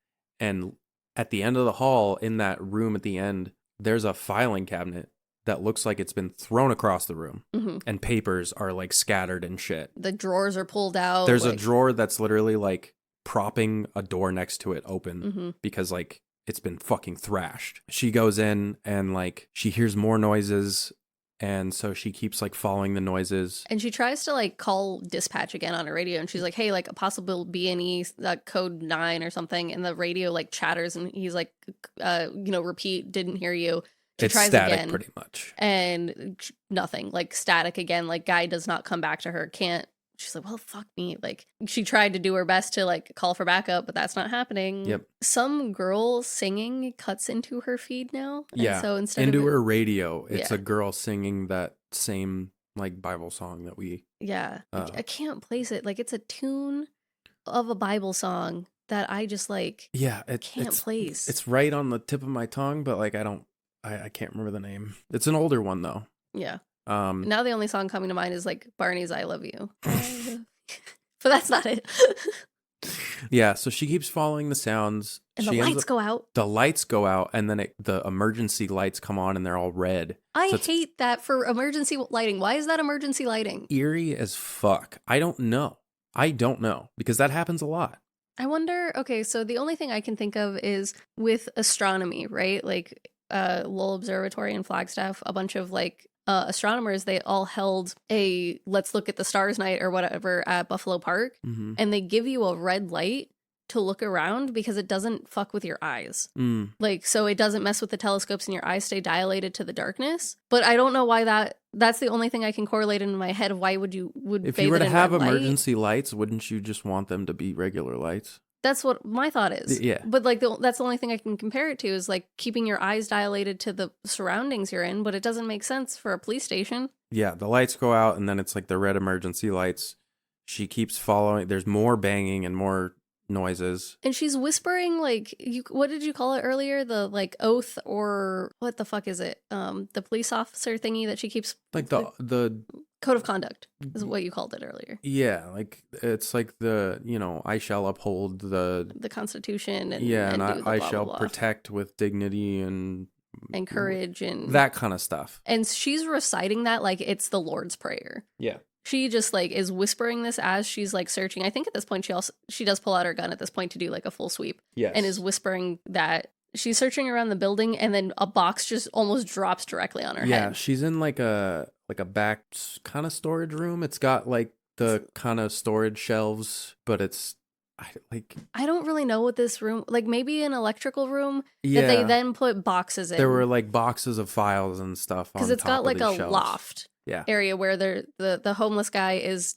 and at the end of the hall, in that room at the end, there's a filing cabinet that looks like it's been thrown across the room, and papers are like scattered and shit. The drawers are pulled out. There's a drawer that's literally like propping a door next to it open because like it's been fucking thrashed. She goes in and like she hears more noises, and so she keeps like following the noises. And she tries to like call dispatch again on her radio, and she's like, hey, like a possible B&E code 9 or something, and the radio like chatters, and he's like, repeat, didn't hear you. She it's tries static again, pretty much. And nothing, like static again, like guy does not come back to her, can't. She's like, well, fuck me. Like, she tried to do her best to like call for backup, but that's not happening. Yep. Some girl singing cuts into her feed now. Yeah. And so instead into of her radio, it's a girl singing that same like Bible song that we. Yeah. I can't place it. Like, it's a tune of a Bible song that I just like. Yeah. Can't place. It's right on the tip of my tongue, but like I can't remember the name. It's an older one though. Yeah. Now the only song coming to mind is like Barney's I Love You. But that's not it. Yeah, so she keeps following the sounds. And the lights go out. The lights go out, and then the emergency lights come on, and they're all red. I hate that for emergency lighting. Why is that emergency lighting? Eerie as fuck. I don't know, because that happens a lot. I wonder, okay, so the only thing I can think of is with astronomy, right? Like Lowell Observatory in Flagstaff, a bunch of like astronomers, they all held a let's look at the stars night or whatever at Buffalo Park, and they give you a red light to look around because it doesn't fuck with your eyes. Like, so it doesn't mess with the telescopes and your eyes stay dilated to the darkness. But I don't know why that's the only thing I can correlate in my head of why would you if you were to have emergency lights, wouldn't you just want them to be regular lights? That's what my thought is. Yeah. But like that's the only thing I can compare it to is like keeping your eyes dilated to the surroundings you're in, but it doesn't make sense for a police station. Yeah, the lights go out, and then it's like the red emergency lights. She keeps following. There's more banging and more noises. And she's whispering, like, what did you call it earlier? The, like, oath, or what the fuck is it? The police officer thingy that she keeps... Like the code of conduct is what you called it earlier. Yeah, like, it's like the, you know, I shall uphold the Constitution and... Yeah, and do the I blah, shall blah, blah. protect with dignity and courage and... that kind of stuff. And she's reciting that like it's the Lord's Prayer. Yeah. She just like is whispering this as she's like searching. I think at this point she does pull out her gun at this point to do like a full sweep. Yes. And is whispering that she's searching around the building, and then a box just almost drops directly on her head. Yeah, she's in like a back kind of storage room. It's got like the kind of storage shelves, but it's I don't really know what this room, like maybe an electrical room that they then put boxes in. There were like boxes of files and stuff on top of the shelves. Because it's got like a loft. Yeah. Area where the homeless guy is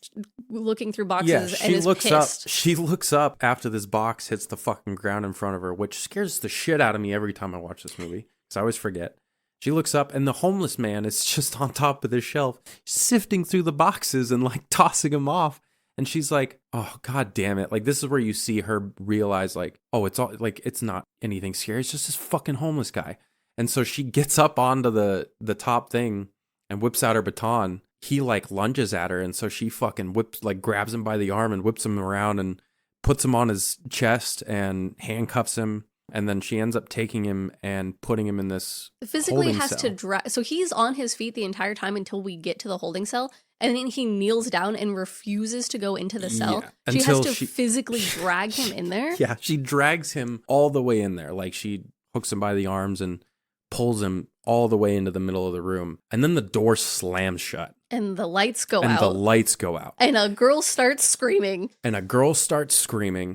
looking through boxes and is looks pissed. Up. She looks up after this box hits the fucking ground in front of her, which scares the shit out of me every time I watch this movie, because I always forget. She looks up, and the homeless man is just on top of the shelf, sifting through the boxes and like tossing them off. And she's like, "Oh, god damn it!" Like, this is where you see her realize, like, oh, it's all like, it's not anything scary. It's just this fucking homeless guy. And so she gets up onto the top thing and whips out her baton. He like lunges at her, and so she fucking grabs him by the arm and whips him around and puts him on his chest and handcuffs him. And then she ends up taking him and putting him in this physically holding has cell. to drag. So he's on his feet the entire time until we get to the holding cell, and then he kneels down and refuses to go into the cell. Yeah, she has to physically drag him in there. Yeah, she drags him all the way in there. Like, she hooks him by the arms and pulls him all the way into the middle of the room. And then the door slams shut. And the lights go out. And the lights go out. And a girl starts screaming.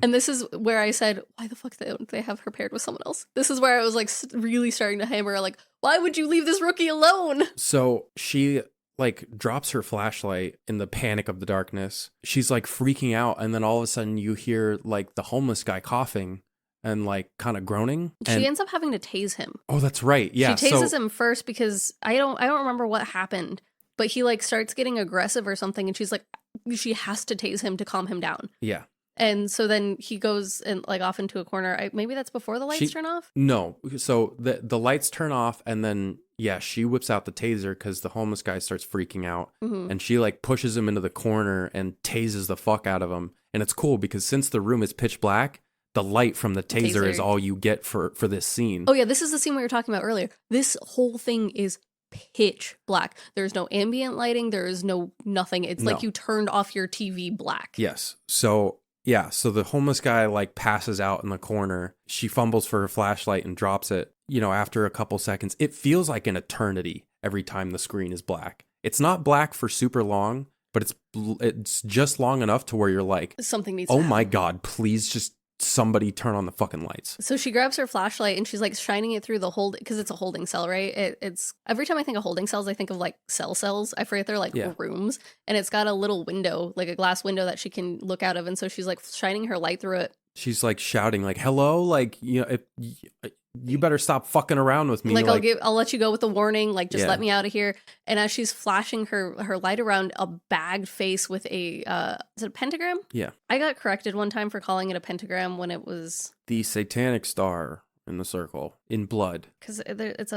And this is where I said, why the fuck don't they have her paired with someone else? This is where I was like really starting to hammer, like, why would you leave this rookie alone? So she like drops her flashlight in the panic of the darkness. She's like freaking out. And then all of a sudden you hear like the homeless guy coughing and like kind of groaning. She ends up having to tase him. Oh, that's right. Yeah. She tases him first because I don't remember what happened, but he like starts getting aggressive or something, and she's like, she has to tase him to calm him down. Yeah. And so then he goes and like off into a corner. Maybe that's before the lights turn off? No. So the lights turn off, and then she whips out the taser because the homeless guy starts freaking out. Mm-hmm. And she like pushes him into the corner and tases the fuck out of him. And it's cool because since the room is pitch black, the light from the taser is all you get for this scene. Oh yeah, this is the scene we were talking about earlier. This whole thing is pitch black. There's no ambient lighting. There is no nothing. It's like you turned off your TV black. Yes. So the homeless guy like passes out in the corner. She fumbles for her flashlight and drops it. You know, after a couple seconds, it feels like an eternity every time the screen is black. It's not black for super long, but it's just long enough to where you're like, something needs to happen. My God, please just somebody turn on the fucking lights. So she grabs her flashlight and she's like shining it through the because it's a holding cell, right? It's every time I think of holding cells, I think of like cells. I forget they're like rooms, and it's got a little window, like a glass window that she can look out of. And so she's like shining her light through it. She's like shouting like, hello, like, you know, you better stop fucking around with me. Like, I'll let you go with a warning. Like, just let me out of here. And as she's flashing her light around, a bagged face with is it a pentagram? Yeah. I got corrected one time for calling it a pentagram when it was the satanic star in the circle in blood. Because it's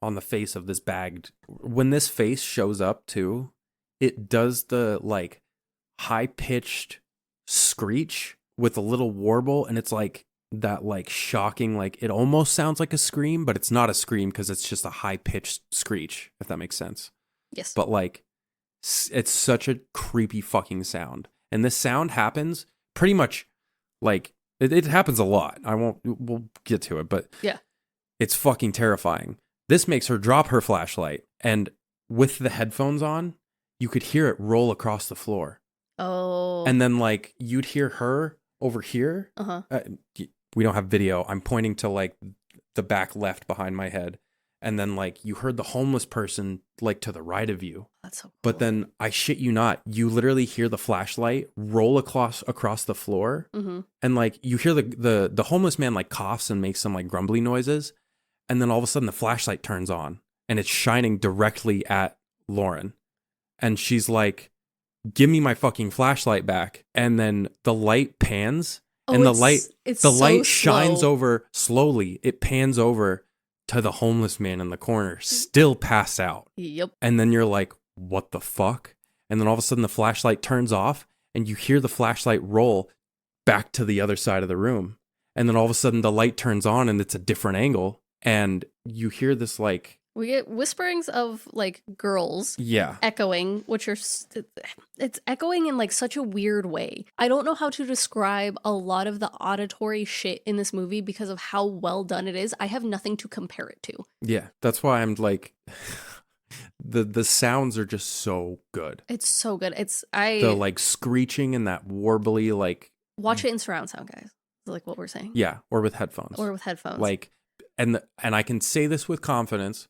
on the face of this bagged. When this face shows up too, it does the like high pitched screech with a little warble, and it's like that like shocking, like it almost sounds like a scream, but it's not a scream because it's just a high-pitched screech, if that makes sense. Yes. But like it's such a creepy fucking sound. And this sound happens pretty much like it happens a lot. We'll get to it, but yeah, it's fucking terrifying. This makes her drop her flashlight, and with the headphones on, you could hear it roll across the floor. Oh. And then like you'd hear her over here. Uh-huh. We don't have video. I'm pointing to like the back left behind my head. And then like you heard the homeless person like to the right of you. That's so cool. But then I shit you not, you literally hear the flashlight roll across the floor. Mm-hmm. And like you hear the homeless man like coughs and makes some like grumbly noises. And then all of a sudden the flashlight turns on and it's shining directly at Lauren. And she's like, give me my fucking flashlight back. And then the light pans and the light shines over slowly. It pans over to the homeless man in the corner, still passed out. Yep. And then you're like, what the fuck? And then all of a sudden the flashlight turns off and you hear the flashlight roll back to the other side of the room. And then all of a sudden the light turns on and it's a different angle. And you hear this like... We get whisperings of like girls echoing, which are... It's echoing in like such a weird way. I don't know how to describe a lot of the auditory shit in this movie because of how well done it is. I have nothing to compare it to. Yeah, that's why I'm like... The sounds are just so good. It's so good. The like screeching and that warbly like... Watch it in surround sound, guys. Like what we're saying. Yeah, or with headphones. Like, and I can say this with confidence,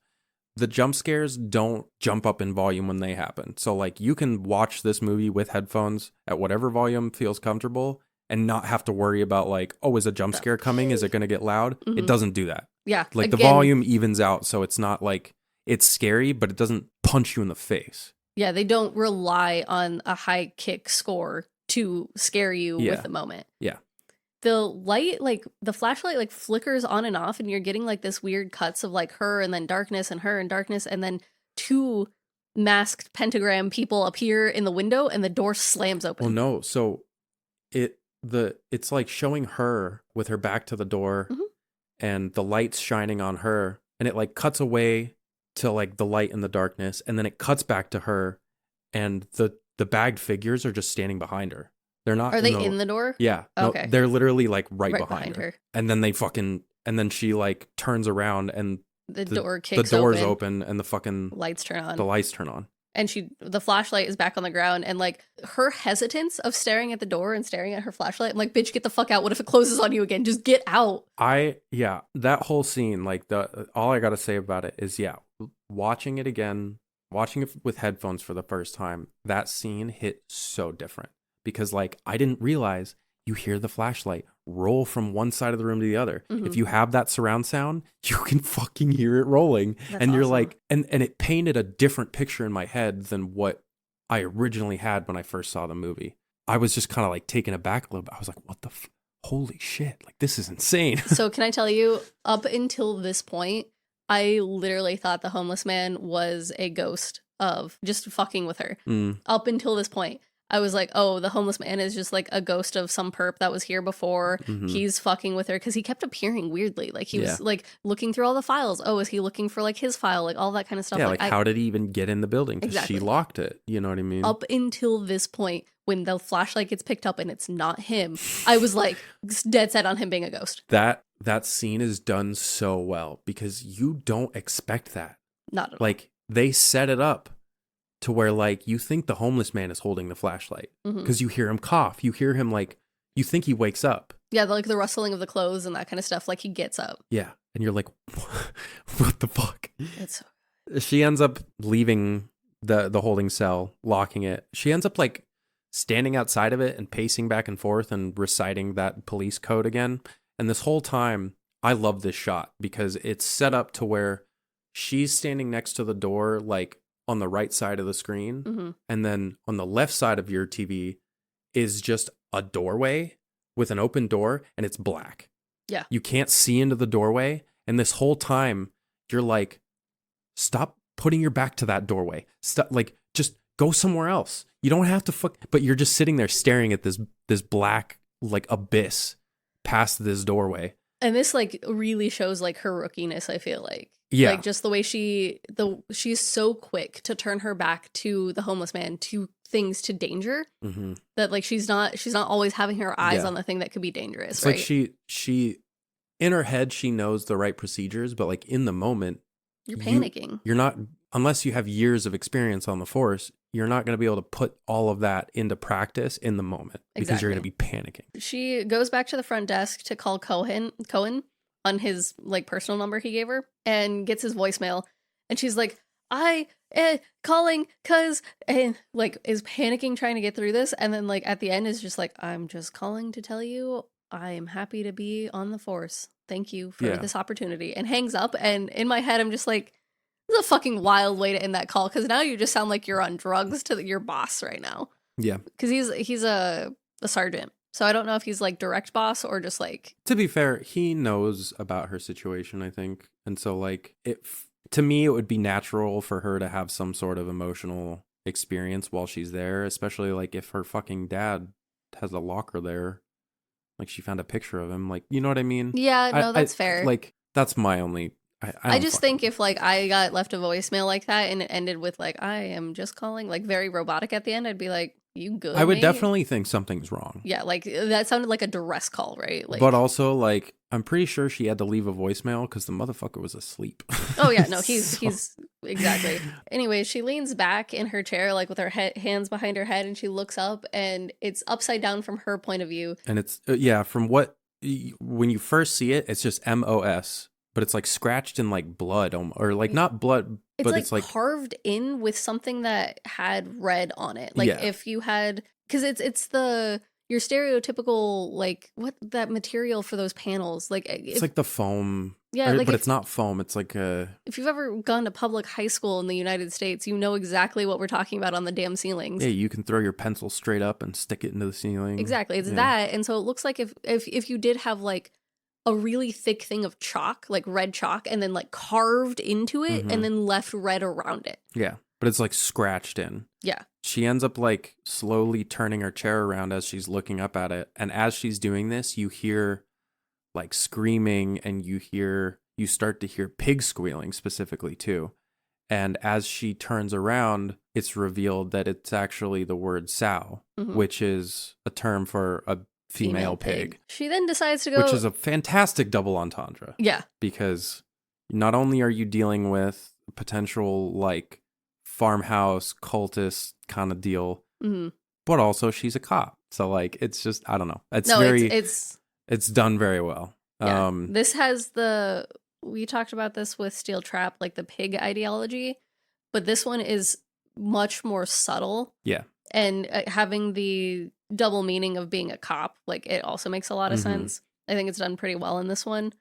the jump scares don't jump up in volume when they happen. So like you can watch this movie with headphones at whatever volume feels comfortable and not have to worry about like, oh, is a jump scare coming? Is it going to get loud? Mm-hmm. It doesn't do that. Yeah. Like the volume evens out, so it's not like it's scary, but it doesn't punch you in the face. Yeah, they don't rely on a high kick score to scare you with the moment. Yeah. The light, like the flashlight, like flickers on and off, and you're getting like this weird cuts of like her and then darkness and her and darkness, and then two masked pentagram people appear in the window, and the door slams open. Well, no, so it's like showing her with her back to the door, and the light's shining on her, and it like cuts away to like the light and the darkness, and then it cuts back to her, and the bagged figures are just standing behind her. They're not. Are they in the door? Yeah. Okay. No, they're literally like right behind her. And then and then she like turns around and the door kicks open. The door's open and the fucking lights turn on. The lights turn on. And the flashlight is back on the ground, and like her hesitance of staring at the door and staring at her flashlight, I'm like, bitch, get the fuck out. What if it closes on you again? Just get out. That whole scene, like all I gotta say about it is watching it again, watching it with headphones for the first time, that scene hit so different. Because, like, I didn't realize you hear the flashlight roll from one side of the room to the other. Mm-hmm. If you have that surround sound, you can fucking hear it rolling. That's and you're awesome. like, and it painted a different picture in my head than what I originally had when I first saw the movie. I was just kind of like taken aback a little bit. I was like, what the holy shit. Like, this is insane. So can I tell you, up until this point, I literally thought the homeless man was a ghost of just fucking with her. Up until this point. I was like, oh, the homeless man is just like a ghost of some perp that was here before. Mm-hmm. He's fucking with her because he kept appearing weirdly. Like he was like looking through all the files. Oh, is he looking for like his file? Like all that kind of stuff. Yeah, like how did he even get in the building? Because she locked it. You know what I mean? Up until this point, when the flashlight gets picked up and it's not him, I was like dead set on him being a ghost. That scene is done so well because you don't expect that. Not at all. Like they set it up to where, like, you think the homeless man is holding the flashlight because you hear him cough. You hear him, like, you think he wakes up. Yeah, like the rustling of the clothes and that kind of stuff. Like, he gets up. Yeah. And you're like, what the fuck? She ends up leaving the holding cell, locking it. She ends up, like, standing outside of it and pacing back and forth and reciting that police code again. And this whole time, I love this shot because it's set up to where she's standing next to the door, like, on the right side of the screen, and then on the left side of your TV is just a doorway with an open door, and it's black. Yeah. You can't see into the doorway, and this whole time, you're like, stop putting your back to that doorway. Stop, like, just go somewhere else. You don't have to but you're just sitting there staring at this black, like, abyss past this doorway. And this, like, really shows, like, her rookiness, I feel like. Yeah. Like, just the way she's so quick to turn her back to the homeless man, to things, to danger, that, like, she's not always having her eyes on the thing that could be dangerous, it's right? Like she, in her head, she knows the right procedures, but, like, in the moment, you're panicking. You're not, unless you have years of experience on the force, you're not going to be able to put all of that into practice in the moment because you're going to be panicking. She goes back to the front desk to call Cohen on his, like, personal number he gave her and gets his voicemail. And she's like, calling because, and, like, is panicking trying to get through this. And then, like, at the end is just like, I'm just calling to tell you I am happy to be on the force. Thank you for this opportunity. And hangs up. And in my head, I'm just like, This is a fucking wild way to end that call, because now you just sound like you're on drugs to your boss right now. Yeah. Because he's a sergeant. So I don't know if he's like direct boss or just like... To be fair, he knows about her situation, I think. And so like, to me, it would be natural for her to have some sort of emotional experience while she's there, especially like if her fucking dad has a locker there. Like she found a picture of him. Like, you know what I mean? Yeah, no, that's fair. Like, that's my only... I just think if like I got left a voicemail like that and it ended with like, I am just calling, like very robotic at the end, I'd be like, you good? I would mate? Definitely think something's wrong. Yeah, like that sounded like a duress call, right? Like, but also like, I'm pretty sure she had to leave a voicemail because the motherfucker was asleep. Oh yeah, no, he's exactly. Anyway, she leans back in her chair, like with her hands behind her head, and she looks up, and it's upside down from her point of view. And it's from what when you first see it, it's just MOS. But it's like scratched in like blood, or like not blood, but it's like carved in with something that had red on it. Like if you had, because it's your stereotypical, like what that material for those panels, like it's like the foam. Yeah, but it's not foam. It's like if you've ever gone to public high school in the United States, you know exactly what we're talking about on the damn ceilings. Yeah, you can throw your pencil straight up and stick it into the ceiling. Exactly, it's that, and so it looks like if you did have like a really thick thing of chalk, like red chalk, and then like carved into it and then left red around it. Yeah, but it's like scratched in. Yeah. She ends up like slowly turning her chair around as she's looking up at it. And as she's doing this, you hear like screaming, and you start to hear pigs squealing specifically too. And as she turns around, it's revealed that it's actually the word sow, which is a term for a female pig. She then decides to go... Which is a fantastic double entendre. Yeah. Because not only are you dealing with a potential, like, farmhouse cultist kind of deal, but also she's a cop. So, like, it's just, I don't know. It's done very well. Yeah. This has we talked about this with Steel Trap, like the pig ideology, but this one is much more subtle. Yeah. And having the double meaning of being a cop, like it also makes a lot of sense. I think it's done pretty well in this one.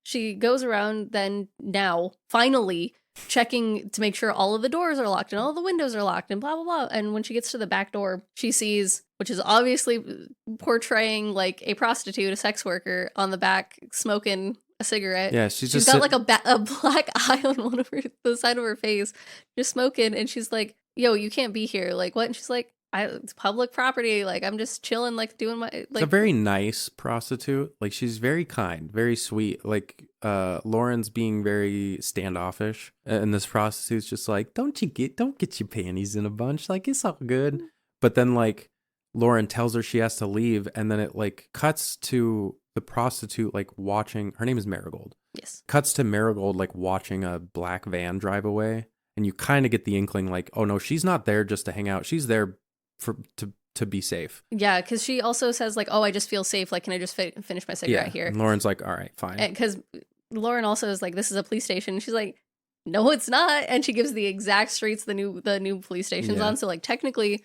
She goes around then now finally checking to make sure all of the doors are locked and all the windows are locked and blah blah blah. And when she gets to the back door, she sees, which is obviously portraying like a prostitute, a sex worker on the back smoking a cigarette. Yeah, she's got like a black eye on the side of her face, just smoking, and she's like, yo, you can't be here. Like, what? And she's like, it's public property. Like, I'm just chilling, like, doing my... Like, it's a very nice prostitute. Like, she's very kind, very sweet. Like, Lauren's being very standoffish. And this prostitute's just like, don't get your panties in a bunch. Like, it's all good. But then, like, Lauren tells her she has to leave. And then it, like, cuts to the prostitute, like, watching... Her name is Marigold. Yes. Cuts to Marigold, like, watching a black van drive away. And you kind of get the inkling, like, oh, no, she's not there just to hang out. She's there to be safe. Yeah, because she also says, like, oh, I just feel safe. Like, can I just finish my cigarette here? And Lauren's like, all right, fine. Because Lauren also is like, this is a police station. And she's like, no, it's not. And she gives the exact streets the new police station's on. So, like, technically,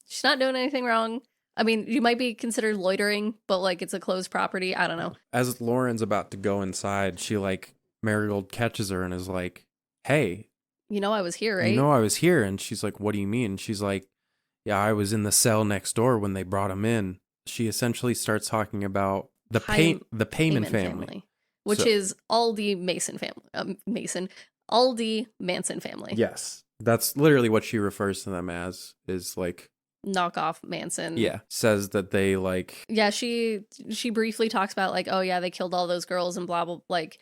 she's not doing anything wrong. I mean, you might be considered loitering, but, like, it's a closed property. I don't know. As Lauren's about to go inside, she, like, Marigold catches her and is like, hey. You know I was here, right? You know I was here. And she's like, what do you mean? And she's like, yeah, I was in the cell next door when they brought him in. She essentially starts talking about the Payman family. Which is Aldi Mason family. Aldi Manson family. Yes. That's literally what she refers to them as, is like... knockoff Manson. Yeah. Says that they like... Yeah, she briefly talks about like, oh yeah, they killed all those girls and blah, blah, like...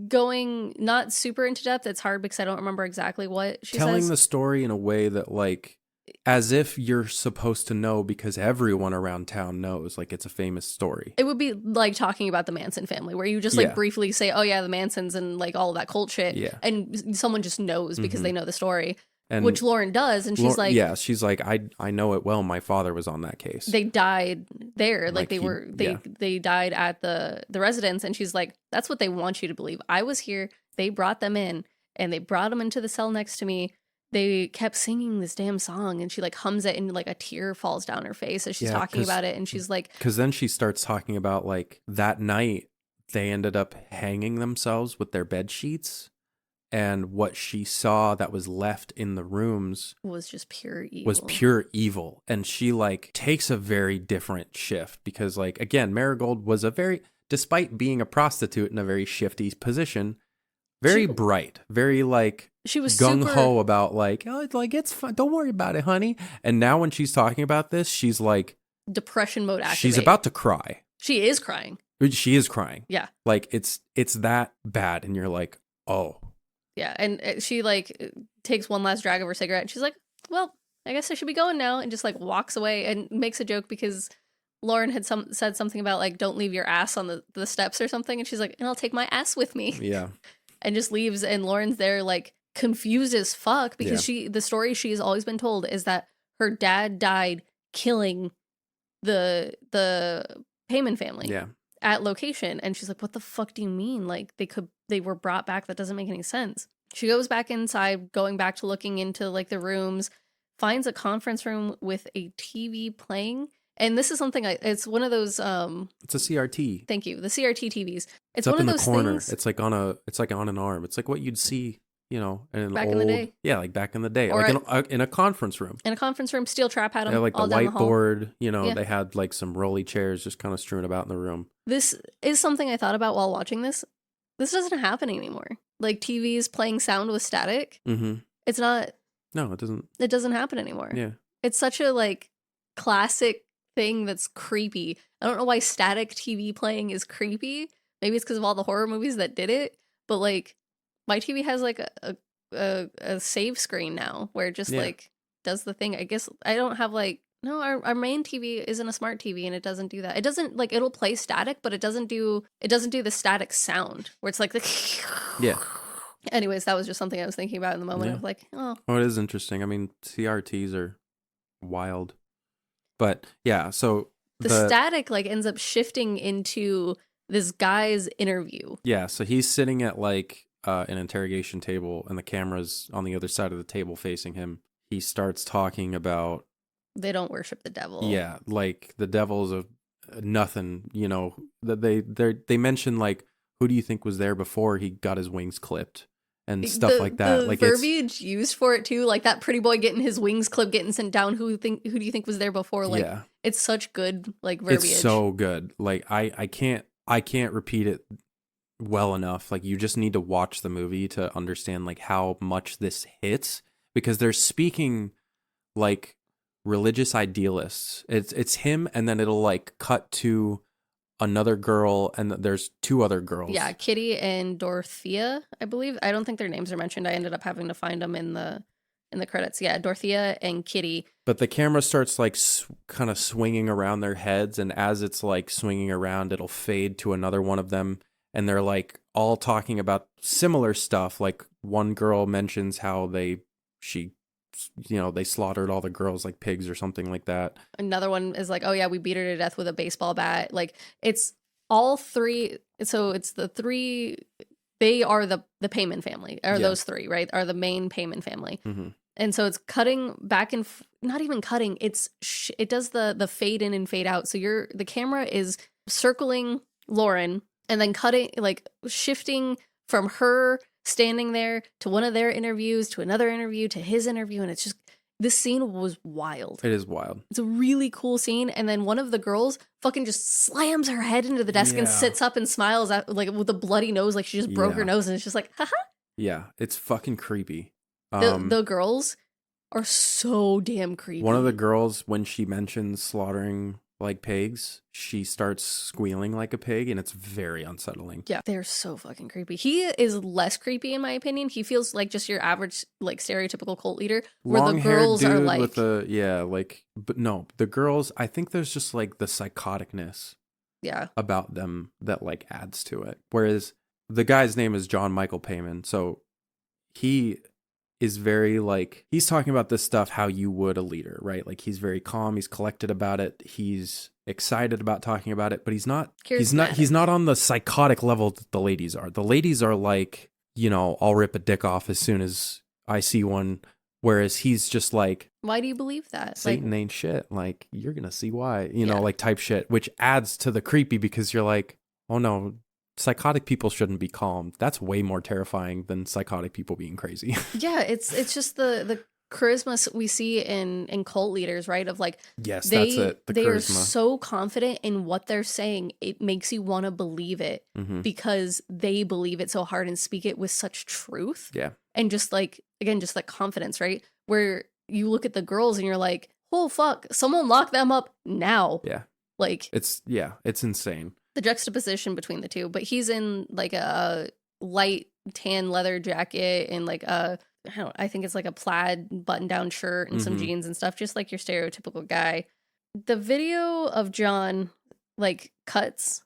Going not super into depth. It's hard because I don't remember exactly what she says. Telling the story in a way that like... As if you're supposed to know because everyone around town knows, like it's a famous story. It would be like talking about the Manson family where you just like briefly say, oh yeah, the Mansons and like all of that cult shit. Yeah. And someone just knows because they know the story, and which Lauren does. And she's like, yeah, she's like, I know it well. My father was on that case. They died there. Like they died at the residence. And she's like, that's what they want you to believe. I was here. They brought them in and they brought them into the cell next to me. They kept singing this damn song and she like hums it and like a tear falls down her face as she's talking about it. And she's like... Because then she starts talking about like that night they ended up hanging themselves with their bed sheets and what she saw that was left in the rooms was just pure evil. Was pure evil. And she like takes a very different shift because like, again, Marigold was despite being a prostitute in a very shifty position, very bright, very like she was gung-ho about like, oh, like it's fun. Don't worry about it, honey. And now when she's talking about this, she's like depression mode activate. She's about to cry. She is crying. She is crying. Yeah. Like it's that bad. And you're like, oh. Yeah. And she like takes one last drag of her cigarette and she's like, well, I guess I should be going now. And just like walks away and makes a joke because Lauren had said something about like, don't leave your ass on the steps or something. And she's like, and I'll take my ass with me. Yeah. And just leaves. And Lauren's there like confused as fuck because the story she's always been told is that her dad died killing the Payman family. Yeah. At location. And she's like, what the fuck do you mean? Like they were brought back. That doesn't make any sense. She goes back inside, going back to looking into like the rooms, finds a conference room with a TV playing. And this is something it's one of those it's a CRT. Thank you. The CRT TVs. It's up one in of the those corner. things. It's like on an arm. It's like what you'd see, you know, in an back old, in the day. Yeah, like back in the day. Or like in a conference room. In a conference room, Steel Trap had them. They had like all the down whiteboard, you know, Yeah. they had like some rolly chairs just kind of strewn about in the room. This is something I thought about while watching this. This doesn't happen anymore. Like TVs playing sound with static. Mm-hmm. It's not. No, it doesn't. It doesn't happen anymore. Yeah. It's such a like classic thing that's creepy. I don't know why static TV playing is creepy. Maybe it's because of all the horror movies that did it. But like my TV has like a save screen now where it just like does the thing. I guess I don't have like no, our main TV isn't a smart TV and it doesn't do that. It doesn't like it'll play static, but it doesn't do the static sound where it's like the Yeah. Anyways, that was just something I was thinking about in the moment of like, oh, it is interesting. I mean, CRTs are wild. But yeah, so the static like ends up shifting into this guy's interview. Yeah, so he's sitting at like an interrogation table and the camera's on the other side of the table facing him. He starts talking about they don't worship the devil. Yeah, like the devil's a nothing, you know, that they mention like who do you think was there before he got his wings clipped and stuff like that. The like verbiage used for it too, like that pretty boy getting his wings clipped, getting sent down. Who do you think was there before? Like it's such good like verbiage. It's so good. Like I can't repeat it well enough. Like you just need to watch the movie to understand like how much this hits because they're speaking like religious idealists. It's him and then it'll like cut to another girl and there's two other girls. Yeah, Kitty and Dorothea, I believe. I don't think their names are mentioned. I ended up having to find them in the credits. Yeah, Dorothea and Kitty. But the camera starts like kind of swinging around their heads and as it's like swinging around it'll fade to another one of them and they're like all talking about similar stuff. Like one girl mentions how they slaughtered all the girls like pigs or something like that. Another one is like, oh yeah, we beat her to death with a baseball bat. Like it's all three. So it's the three. They are the Payman family. Those three, right? Are the main Payman family. Mm-hmm. And so it's cutting back and not even cutting. It does the fade in and fade out. So the camera is circling Lauren and then cutting, like shifting from her standing there to one of their interviews to another interview to his interview, and it's just this scene was wild. It is wild. It's a really cool scene, and then one of the girls fucking just slams her head into the desk and sits up and smiles at, like with a bloody nose, like she just broke her nose, and it's just like, haha. Yeah, it's fucking creepy. The girls are so damn creepy. One of the girls, when she mentions slaughtering like pigs, she starts squealing like a pig and it's very unsettling. Yeah, they're so fucking creepy. He is less creepy in my opinion. He feels like just your average like stereotypical cult leader where the girls are like with but no, the girls, I think there's just like the psychoticness about them that like adds to it. Whereas the guy's name is John Michael Payman, so he is very like, he's talking about this stuff how you would a leader, right? Like he's very calm, he's collected about it, he's excited about talking about it, but he's not on the psychotic level that the ladies are. The ladies are like, you know, I'll rip a dick off as soon as I see one, whereas he's just like, why do you believe that? Satan ain't shit. Like you're gonna see why, you know, like type shit, which adds to the creepy because you're like, oh no, psychotic people shouldn't be calm. That's way more terrifying than psychotic people being crazy. Yeah, it's just the charisma we see in cult leaders, right? Of like, yes, they, that's it. The they charisma. are so confident in what they're saying, it makes you want to believe it because they believe it so hard and speak it with such truth. Yeah. And just like, again, just like confidence, right? Where you look at the girls and you're like, oh fuck, someone lock them up now. Yeah. Like, it's insane. The juxtaposition between the two. But he's in like a light tan leather jacket and like I think it's like a plaid button-down shirt and some jeans and stuff, just like your stereotypical guy. The video of John like cuts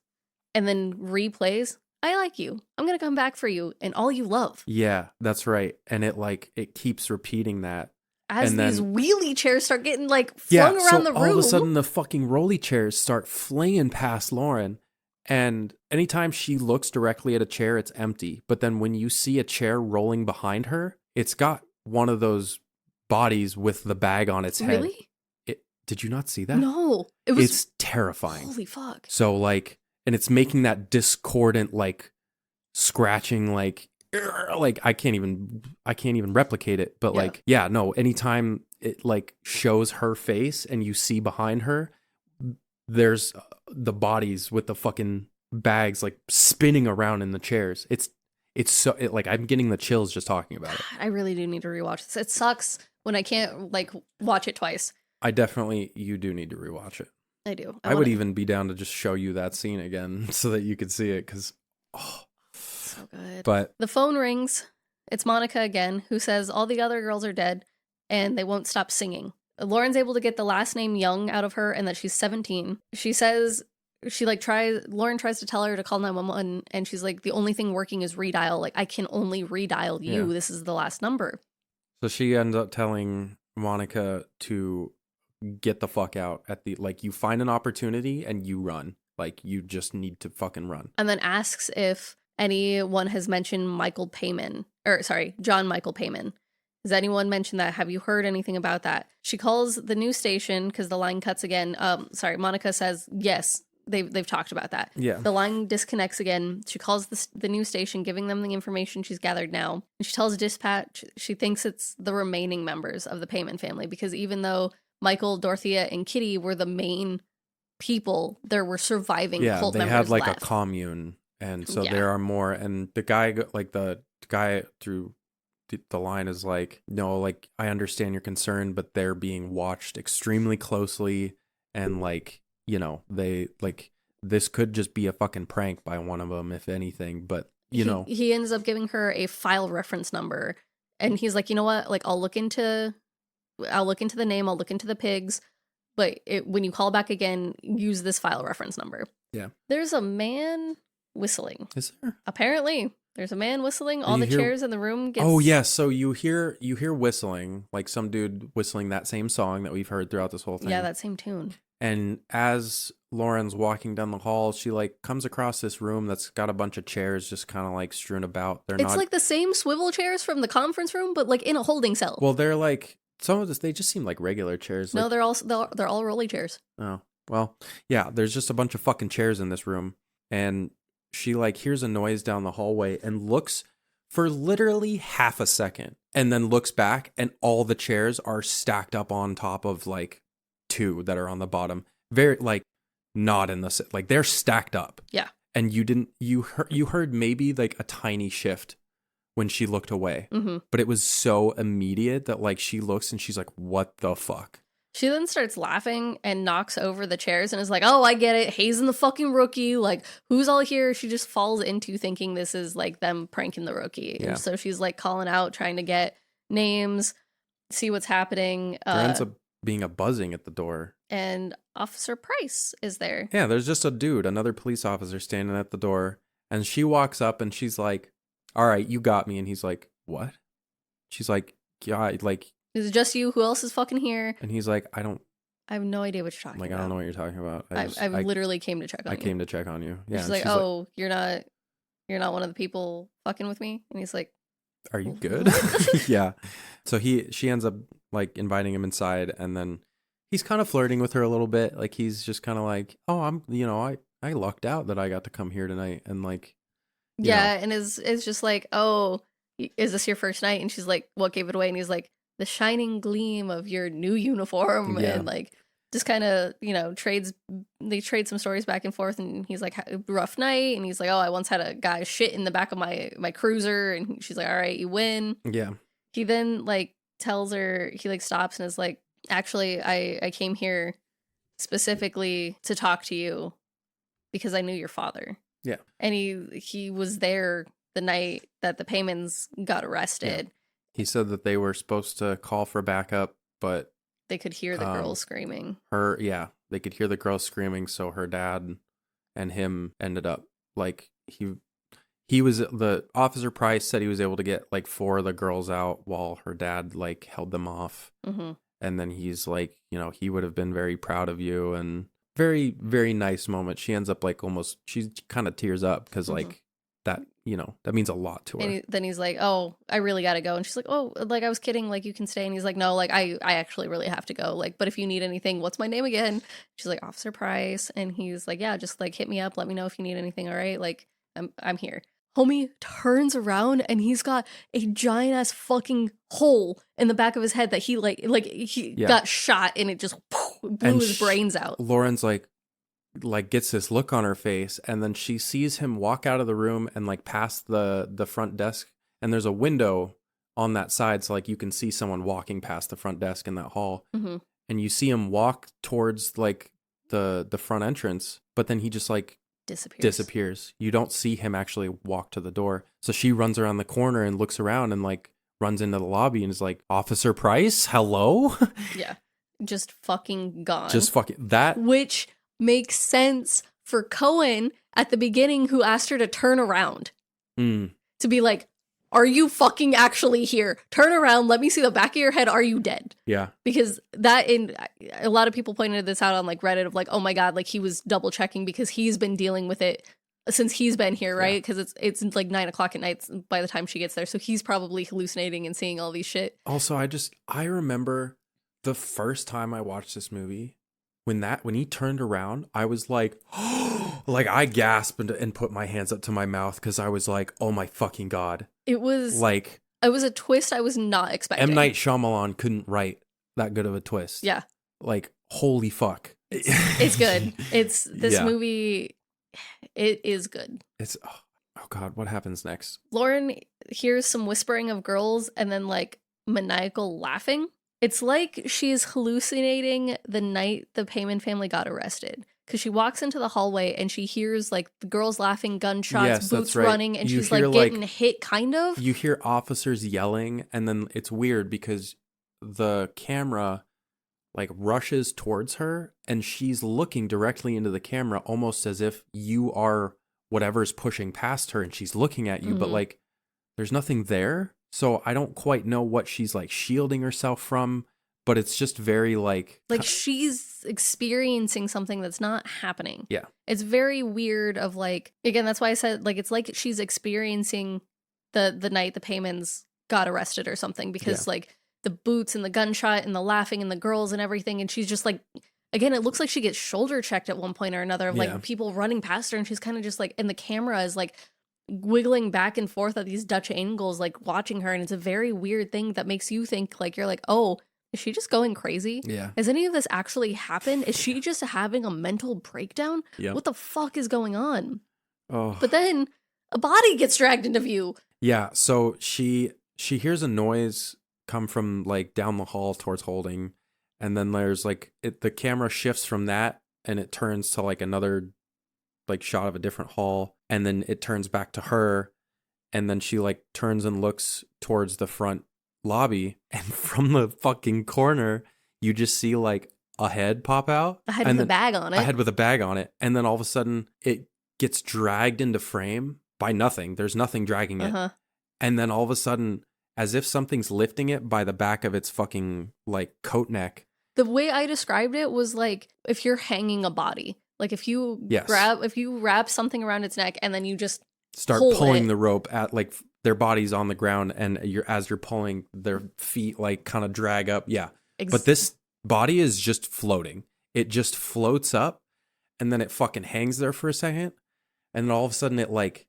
and then replays. I like you. I'm gonna come back for you and all you love. Yeah, that's right. And it keeps repeating that. As and these then, wheelie chairs start getting like flung around the room. All of a sudden the fucking rolly chairs start flinging past Lauren. And anytime she looks directly at a chair, it's empty. But then when you see a chair rolling behind her, it's got one of those bodies with the bag on its head. Really? Did you not see that? No. It's terrifying. Holy fuck. So like, and it's making that discordant, like scratching, like I can't even replicate it. But like, yeah, no, anytime it like shows her face and you see behind her, there's the bodies with the fucking bags like spinning around in the chairs. It's so like I'm getting the chills just talking about it. I really do need to rewatch this. It sucks when I can't like watch it twice. You do need to rewatch it. I do. I would even be down to just show you that scene again so that you could see it because so good. But the phone rings. It's Monica again, who says all the other girls are dead and they won't stop singing. Lauren's able to get the last name Young out of her and that she's 17. She says Lauren tries to tell her to call 911 and she's like, the only thing working is redial. Like, I can only redial you. Yeah. This is the last number. So she ends up telling Monica to get the fuck out at the, like, you find an opportunity and you run. Like, you just need to fucking run. And then asks if anyone has mentioned John Michael Payman. Has anyone mentioned that? Have you heard anything about that? She calls the news station because the line cuts again. Monica says, yes, they've talked about that. Yeah. The line disconnects again. She calls the news station, giving them the information she's gathered now. And she tells dispatch she thinks it's the remaining members of the Payman family because even though Michael, Dorothea, and Kitty were the main people, there were surviving cult members had like left. A commune. And so there are more. And the guy, like the guy through the line is like, no, like, I understand your concern, but they're being watched extremely closely. And like, you know, they like, this could just be a fucking prank by one of them, if anything. But, know, he ends up giving her a file reference number. And he's like, you know what? Like, I'll look into the name. I'll look into the pigs. But when you call back again, use this file reference number. Yeah. There's a man whistling. Is there? Apparently. There's a man whistling. All the chairs in the room get... Oh, yeah. So you hear whistling, like some dude whistling that same song that we've heard throughout this whole thing. Yeah, that same tune. And as Lauren's walking down the hall, she like comes across this room that's got a bunch of chairs just kind of like strewn about. It's like the same swivel chairs from the conference room, but like in a holding cell. Well, they're like... Some of this, they just seem like regular chairs. No, they're all rolly chairs. Oh, well, yeah, there's just a bunch of fucking chairs in this room. And she like hears a noise down the hallway and looks for literally half a second and then looks back and all the chairs are stacked up on top of like two that are on the bottom. Very like not in the, like they're stacked up. Yeah. And you heard maybe like a tiny shift when she looked away. Mm-hmm. But it was so immediate that like she looks and she's like, what the fuck? She then starts laughing and knocks over the chairs and is like, oh, I get it. Hazing the fucking rookie. Like, who's all here? She just falls into thinking this is like them pranking the rookie. Yeah. And so she's like calling out, trying to get names, see what's happening. There ends up being a buzzing at the door. And Officer Price is there. Yeah, there's just a dude, another police officer standing at the door. And she walks up and she's like, all right, you got me. And he's like, what? She's like, yeah, like... Is it just you? Who else is fucking here? And he's like, I have no idea what you're talking about. I don't know what you're talking about. I literally came to check on you. I came to check on you. Yeah. She's like, oh, you're not one of the people fucking with me? And he's like, are you good? Yeah. So she ends up like inviting him inside and then he's kind of flirting with her a little bit. Like he's just kind of like, oh, I lucked out that I got to come here tonight. And like, Yeah, and is just like, oh, is this your first night? And she's like, what gave it away? And he's like, the shining gleam of your new uniform. Yeah. And like, just kind of, they trade some stories back and forth. And he's like, rough night. And he's like, oh, I once had a guy shit in the back of my cruiser. And she's like, all right, you win. Yeah. He then like tells her, he like stops and is like, actually, I came here specifically to talk to you because I knew your father. Yeah. And he was there the night that the Paymans got arrested. Yeah. He said that they were supposed to call for backup, but they could hear the girls screaming. They could hear the girls screaming, so her dad and him ended up like the Officer Price said he was able to get like 4 of the girls out while her dad like held them off. Mm-hmm. And then he's like, he would have been very proud of you, and very, very nice moment. She ends up like she kind of tears up because like that, that means a lot to her. And then he's like, oh, I really got to go. And she's like, oh, like I was kidding. Like you can stay. And he's like, no, like I actually really have to go. Like, but if you need anything, what's my name again? She's like, Officer Price. And he's like, yeah, just like hit me up. Let me know if you need anything. All right. Like I'm here. Homie turns around and he's got a giant ass fucking hole in the back of his head that he got shot and it just blew his brains out. Lauren's like gets this look on her face, and then she sees him walk out of the room and like past the front desk, and there's a window on that side, so like you can see someone walking past the front desk in that hall, and you see him walk towards like the front entrance, but then he just like disappears. You don't see him actually walk to the door. So she runs around the corner and looks around and like runs into the lobby and is like, Officer Price, hello? Yeah. Just fucking gone. Which makes sense for Cohen at the beginning, who asked her to turn around. To be like, are you fucking actually here? Turn around. Let me see the back of your head. Are you dead? Yeah. Because a lot of people pointed this out on like Reddit of like, oh my God, like he was double checking because he's been dealing with it since he's been here, right? Because it's like 9:00 at night by the time she gets there. So he's probably hallucinating and seeing all these shit. Also, I remember the first time I watched this movie, when he turned around, I was like, oh, like I gasped and put my hands up to my mouth because I was like, oh my fucking God. It was a twist I was not expecting. M. Night Shyamalan couldn't write that good of a twist. Yeah. Like, holy fuck. It's good. This movie, it is good. It's, oh God, what happens next? Lauren hears some whispering of girls and then like maniacal laughing. It's like she's hallucinating the night the Payman family got arrested. Because she walks into the hallway and she hears like the girls laughing, gunshots, boots running, and she's like getting hit kind of. You hear officers yelling, and then it's weird because the camera like rushes towards her and she's looking directly into the camera almost as if you are whatever's pushing past her and she's looking at you, but like there's nothing there. So I don't quite know what she's like shielding herself from. But it's just very like she's experiencing something that's not happening. Yeah. It's very weird of like, again, that's why I said like, it's like she's experiencing the night the Paymans got arrested or something, because like the boots and the gunshot and the laughing and the girls and everything. And she's just like, again, it looks like she gets shoulder checked at one point or another of like people running past her. And she's kind of just like, and the camera is like wiggling back and forth at these Dutch angles, like watching her. And it's a very weird thing that makes you think like, you're like, oh, is she just going crazy? Yeah. Has any of this actually happened? Is she just having a mental breakdown? Yep. What the fuck is going on? Oh. But then a body gets dragged into view. Yeah. So she hears a noise come from like down the hall towards Holding. And then there's like the camera shifts from that and it turns to like another like shot of a different hall. And then it turns back to her. And then she like turns and looks towards the front lobby, and from the fucking corner you just see like a head pop out, a head with a bag on it, and then all of a sudden it gets dragged into frame by nothing. There's nothing dragging it, and then all of a sudden, as if something's lifting it by the back of its fucking like coat neck. The way I described it was like if you're hanging a body, like if you wrap something around its neck and then you just start pulling the rope at like their body's on the ground, and as you're pulling, their feet like kind of drag up. Yeah. But this body is just floating. It just floats up, and then it fucking hangs there for a second, and then all of a sudden it like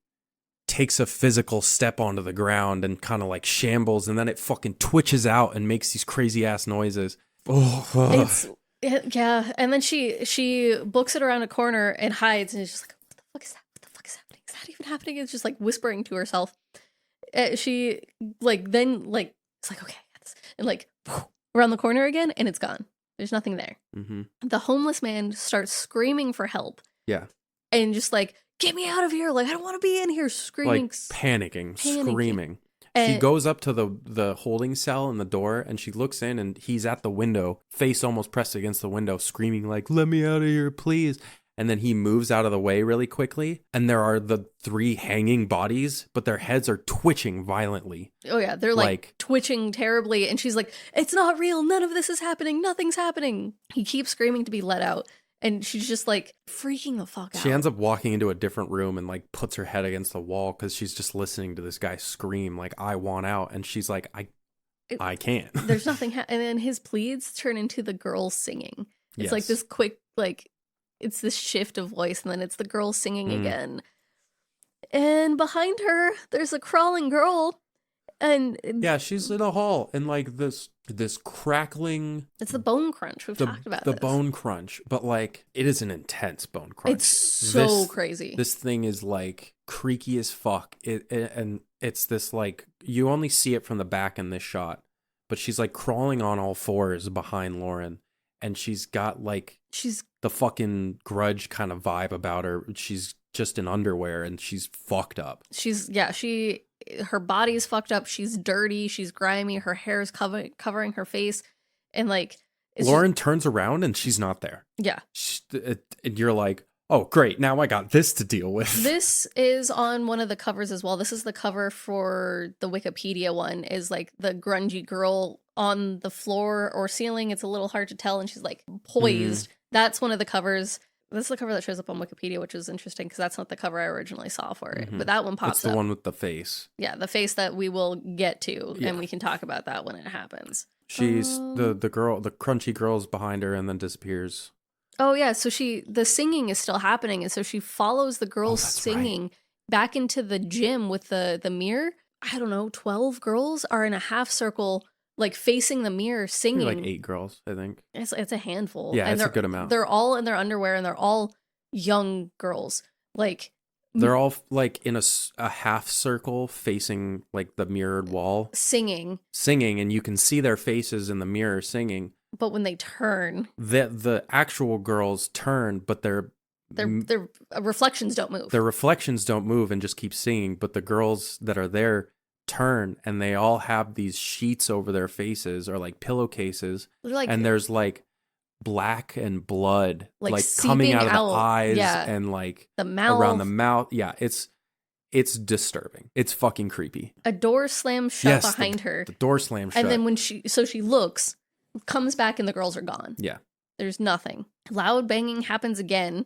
takes a physical step onto the ground and kind of like shambles, and then it fucking twitches out and makes these crazy ass noises. Yeah, and then she books it around a corner and hides, and it's just like, what the fuck is that? What the fuck is happening? Is that even happening? It's just like whispering to herself. She like then like it's like, okay, and like around the corner again, and it's gone. There's nothing there. Mm-hmm. The homeless man starts screaming for help. Yeah, and just like, get me out of here! Like, I don't want to be in here. Screaming, like panicking. Screaming. She goes up to the holding cell in the door, and she looks in, and he's at the window, face almost pressed against the window, screaming like, let me out of here, please. And then he moves out of the way really quickly, and there are the 3 hanging bodies, but their heads are twitching violently. Oh yeah, they're like twitching terribly, and she's like, it's not real, none of this is happening, nothing's happening. He keeps screaming to be let out. And she's just like freaking the fuck out. She ends up walking into a different room and like puts her head against the wall because she's just listening to this guy scream like, I want out. And she's like, I can't. There's nothing. And then his pleads turn into the girl singing. It's like this quick, like, it's this shift of voice. And then it's the girl singing again. And behind her, there's a crawling girl. And yeah, she's in a hall and like this crackling. It's the bone crunch. We've talked about the bone crunch, but like it is an intense bone crunch. It's so crazy. This thing is like creaky as fuck. And it's this like you only see it from the back in this shot, but she's like crawling on all fours behind Lauren, and she's got like the fucking Grudge kind of vibe about her. She's just in underwear and she's fucked up. Her body's fucked up. She's dirty. She's grimy. Her hair is covering her face. And like, Lauren turns around and she's not there. Yeah. And you're like, oh, great. Now I got this to deal with. This is on one of the covers as well. This is the cover for the Wikipedia one, is like the grungy girl on the floor or ceiling. It's a little hard to tell. And she's like poised. That's one of the covers. This is the cover that shows up on Wikipedia, which is interesting because that's not the cover I originally saw for it. But that one pops up. It's the one with the face. Yeah, the face that we will get to, and we can talk about that when it happens. She's the girl, the crunchy girl's behind her and then disappears. Oh yeah, so the singing is still happening, and so she follows the girls singing back into the gym with the mirror. I don't know, 12 girls are in a half circle, like facing the mirror singing. Maybe like 8 girls, I think. It's a handful. Yeah, and it's a good amount. They're all in their underwear, and they're all young girls. Like they're all like in a half circle facing like the mirrored wall, singing, and you can see their faces in the mirror singing. But when they turn, the actual girls turn, but their reflections don't move. Their reflections don't move and just keep singing. But the girls that are there turn, and they all have these sheets over their faces or like pillowcases, and there's like black and blood like coming out of the eyes and like the mouth, around the mouth. Yeah, it's disturbing. It's fucking creepy. A door slams shut behind her. The door slams shut. And then when she looks, comes back, and the girls are gone. Yeah. There's nothing. Loud banging happens again,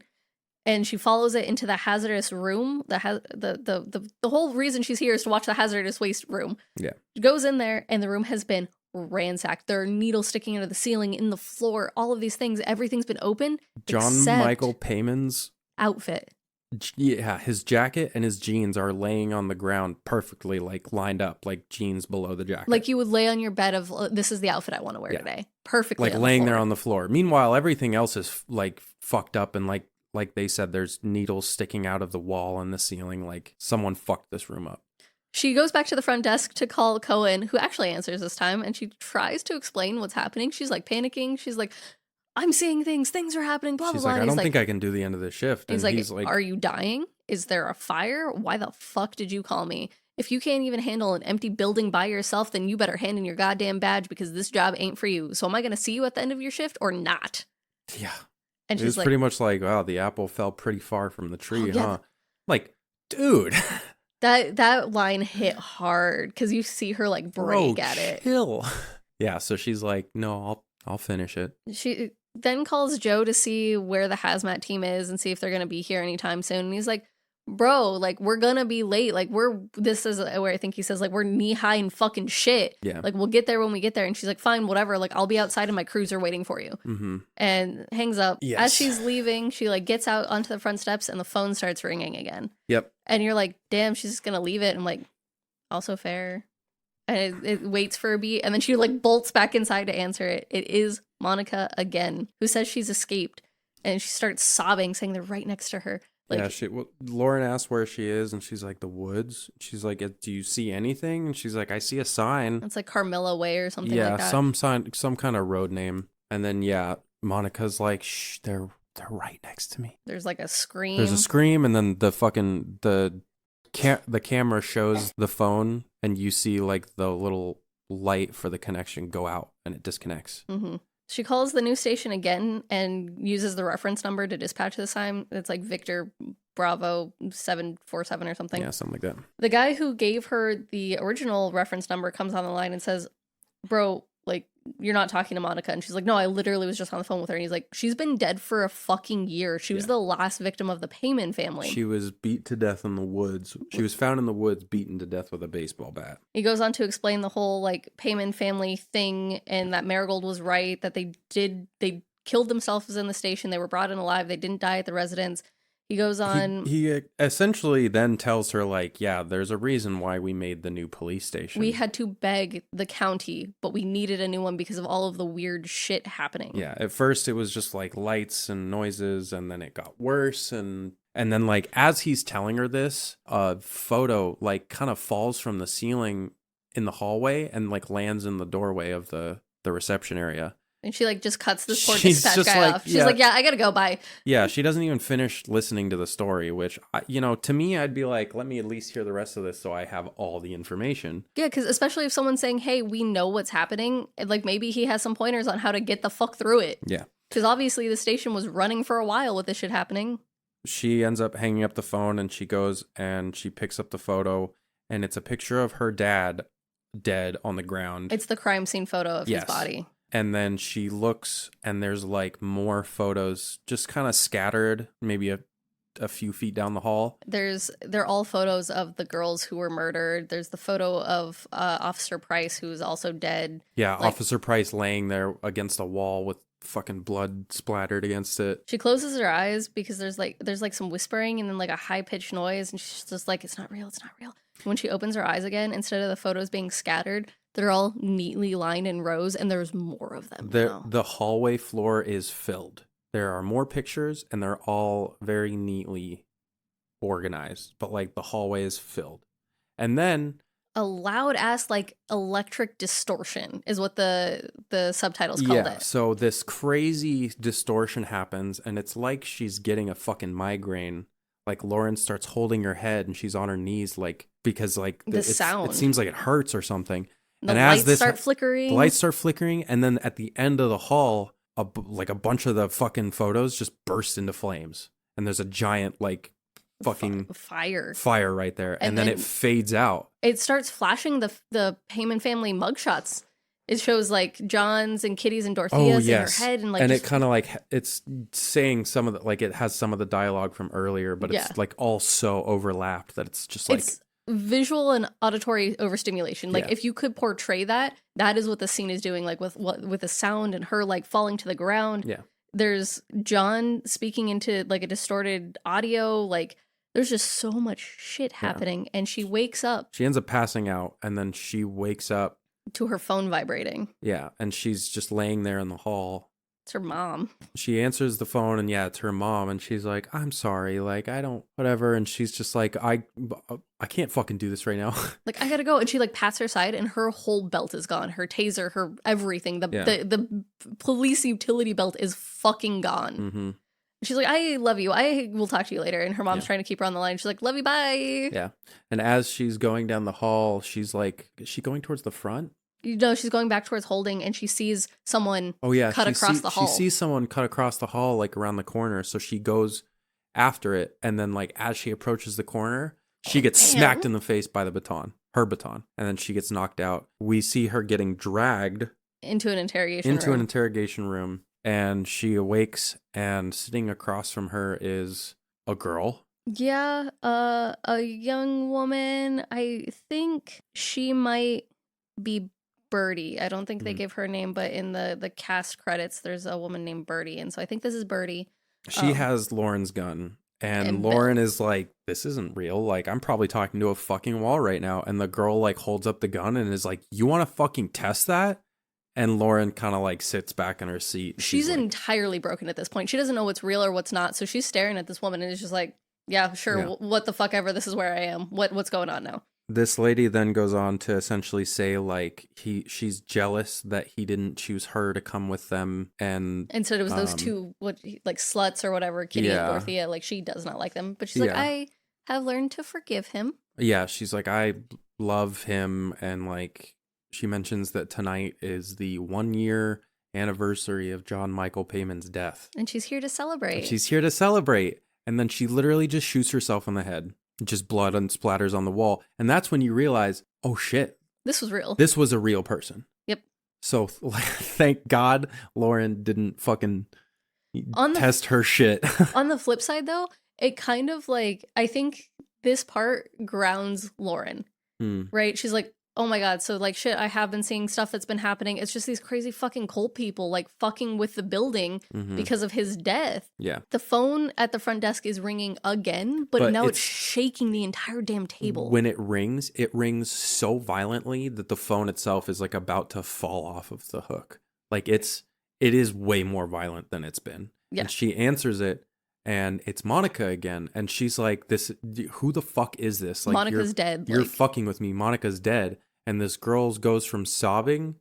and she follows it into the hazardous room. The whole reason she's here is to watch the hazardous waste room. Yeah. She goes in there, and the room has been ransacked. There are needles sticking out of the ceiling, in the floor, all of these things. Everything's been open. John Michael Payman's outfit. Yeah, his jacket and his jeans are laying on the ground perfectly, like lined up, like jeans below the jacket. Like you would lay on your bed of, this is the outfit I want to wear today. Perfectly. Like laying there on the floor. Meanwhile, everything else is like fucked up, and like they said, there's needles sticking out of the wall and the ceiling. Like someone fucked this room up. She goes back to the front desk to call Cohen, who actually answers this time, and she tries to explain what's happening. She's like panicking. She's like, I'm seeing things are happening, blah, blah, blah. She's like, I don't think I can do the end of this shift. And he's like, are you dying? Is there a fire? Why the fuck did you call me? If you can't even handle an empty building by yourself, then you better hand in your goddamn badge, because this job ain't for you. So am I going to see you at the end of your shift or not? Yeah. And she's like, pretty much like, wow, the apple fell pretty far from the tree, huh? Like, dude. That line hit hard, because you see her like break at it. Chill. Yeah, so she's like, no, I'll finish it. She then calls Joe to see where the hazmat team is and see if they're going to be here anytime soon. And he's like, bro, like, we're gonna be late. Like, this is where I think he says, like, we're knee high in fucking shit. Yeah. Like, we'll get there when we get there. And she's like, fine, whatever. Like, I'll be outside in my cruiser waiting for you. Mm-hmm. And hangs up. Yes. As she's leaving, she, like, gets out onto the front steps and the phone starts ringing again. Yep. And you're like, damn, she's just gonna leave it. I'm like, also fair. And it waits for a beat. And then she, like, bolts back inside to answer it. It is Monica again, who says she's escaped. And she starts sobbing, saying they're right next to her. Like, yeah, Lauren asks where she is, and she's like, the woods. She's like, do you see anything? And she's like, I see a sign. It's like Carmilla Way or something like that. Yeah, some sign, some kind of road name. And then, yeah, Monica's like, shh, they're right next to me. There's like a scream. There's a scream, and then the camera shows the phone, and you see like the little light for the connection go out, and it disconnects. Mm-hmm. She calls the news station again and uses the reference number to dispatch this time. It's like Victor Bravo 747 or something. Yeah, something like that. The guy who gave her the original reference number comes on the line and says, bro, like, you're not talking to Monica. And she's like, no, I literally was just on the phone with her. And he's like, she's been dead for a fucking year. She was the last victim of the Payman family. She was beat to death in the woods. She was found in the woods, beaten to death with a baseball bat. He goes on to explain the whole, like, Payman family thing, and that Marigold was right, that they killed themselves in the station. They were brought in alive. They didn't die at the residence. He goes on. He essentially then tells her, like, yeah, there's a reason why we made the new police station. We had to beg the county, but we needed a new one because of all of the weird shit happening. Yeah, at first it was just like lights and noises, and then it got worse, and then, like, as he's telling her this, a photo like kind of falls from the ceiling in the hallway and like lands in the doorway of the reception area. And she, like, just cuts this poor She's dispatch just guy like, off. She's yeah. like, yeah, I gotta go, bye. Yeah, she doesn't even finish listening to the story, which, to me, I'd be like, let me at least hear the rest of this so I have all the information. Yeah, because especially if someone's saying, hey, we know what's happening, like, maybe he has some pointers on how to get the fuck through it. Yeah. Because obviously the station was running for a while with this shit happening. She ends up hanging up the phone, and she goes and she picks up the photo, and it's a picture of her dad dead on the ground. It's the crime scene photo of his body. And then she looks, and there's like more photos just kind of scattered, maybe a few feet down the hall. They're all photos of the girls who were murdered. There's the photo of Officer Price, who's also dead. Yeah, like, Officer Price laying there against a wall with fucking blood splattered against it. She closes her eyes because there's like some whispering and then like a high-pitched noise, and she's just like, it's not real, it's not real. When she opens her eyes again, instead of the photos being scattered, they're all neatly lined in rows, and there's more of them now. The hallway floor is filled. There are more pictures, and they're all very neatly organized, but like the hallway is filled. And then a loud ass like electric distortion is what the subtitles called it. So this crazy distortion happens, and it's like she's getting a fucking migraine. Like Lauren starts holding her head, and she's on her knees, like, because like the sound. It seems like it hurts or something. The and lights as this start flickering. The lights start flickering, and then at the end of the hall, a bunch of the fucking photos just burst into flames, and there's a giant like fucking fire right there, and then it fades out. It starts flashing the Payman family mugshots. It shows like John's and Kitty's and Dorothea's in her head, and like, and it kind of like it's saying some of the, like, it has some of the dialogue from earlier, but it's like all so overlapped that it's just like it's visual and auditory overstimulation. Like, if you could portray that is what the scene is doing, like with the sound and her like falling to the ground. Yeah. There's John speaking into like a distorted audio. Like, there's just so much shit happening. And she wakes up. She ends up passing out, and then she wakes up to her phone vibrating. Yeah. And she's just laying there in the hall. It's her mom. She answers the phone, and it's her mom, and she's like, I'm sorry, like, I don't, whatever. And she's just like, I can't fucking do this right now. Like, I gotta go. And she like pats her side, and her whole belt is gone. Her taser, her everything. The police utility belt is fucking gone. Mm-hmm. She's like, I love you. I will talk to you later. And her mom's trying to keep her on the line. She's like, love you, bye. Yeah. And as she's going down the hall, she's like, is she going towards the front? You know, she's going back towards Holding, and she sees someone cut across the hall. She sees someone cut across the hall, like around the corner. So she goes after it. And then, like, as she approaches the corner, she gets smacked in the face by her baton. And then she gets knocked out. We see her getting dragged into an interrogation room. And she awakes, and sitting across from her is a girl. Yeah, a young woman. I think she might be Birdie. I don't think they give her a name, but in the cast credits, there's a woman named Birdie, and so I think this is Birdie. She has Lauren's gun, and Lauren Bill. is like, "This isn't real. Like, I'm probably talking to a fucking wall right now." And the girl like holds up the gun and is like, "You want to fucking test that?" And Lauren kind of like sits back in her seat. She's like, entirely broken at this point. She doesn't know what's real or what's not, so she's staring at this woman and is just like, "Yeah, sure. Yeah. What the fuck ever. This is where I am. What's going on now?" This lady then goes on to essentially say like she's jealous that he didn't choose her to come with them, and instead it was those two like sluts or whatever, Kitty and Dorothea. Like she does not like them, but she's like, I have learned to forgive him. Yeah, she's like, I love him, and like she mentions that tonight is the 1 year anniversary of John Michael Payman's death, and she's here to celebrate. And then she literally just shoots herself in the head. Just blood and splatters on the wall. And that's when you realize, oh shit. This was real. This was a real person. Yep. So thank God Lauren didn't fucking test her shit. On the flip side though, it kind of like, I think this part grounds Lauren, right? She's like, oh my God, so like shit, I have been seeing stuff that's been happening. It's just these crazy fucking cult people like fucking with the building because of his death. Yeah. The phone at the front desk is ringing again, but now it's shaking the entire damn table. When it rings so violently that the phone itself is like about to fall off of the hook. Like it is way more violent than it's been. Yeah. And she answers it. And it's Monica again. And she's like, who the fuck is this? Like, Monica's dead. You're fucking with me. Monica's dead. And this girl goes from sobbing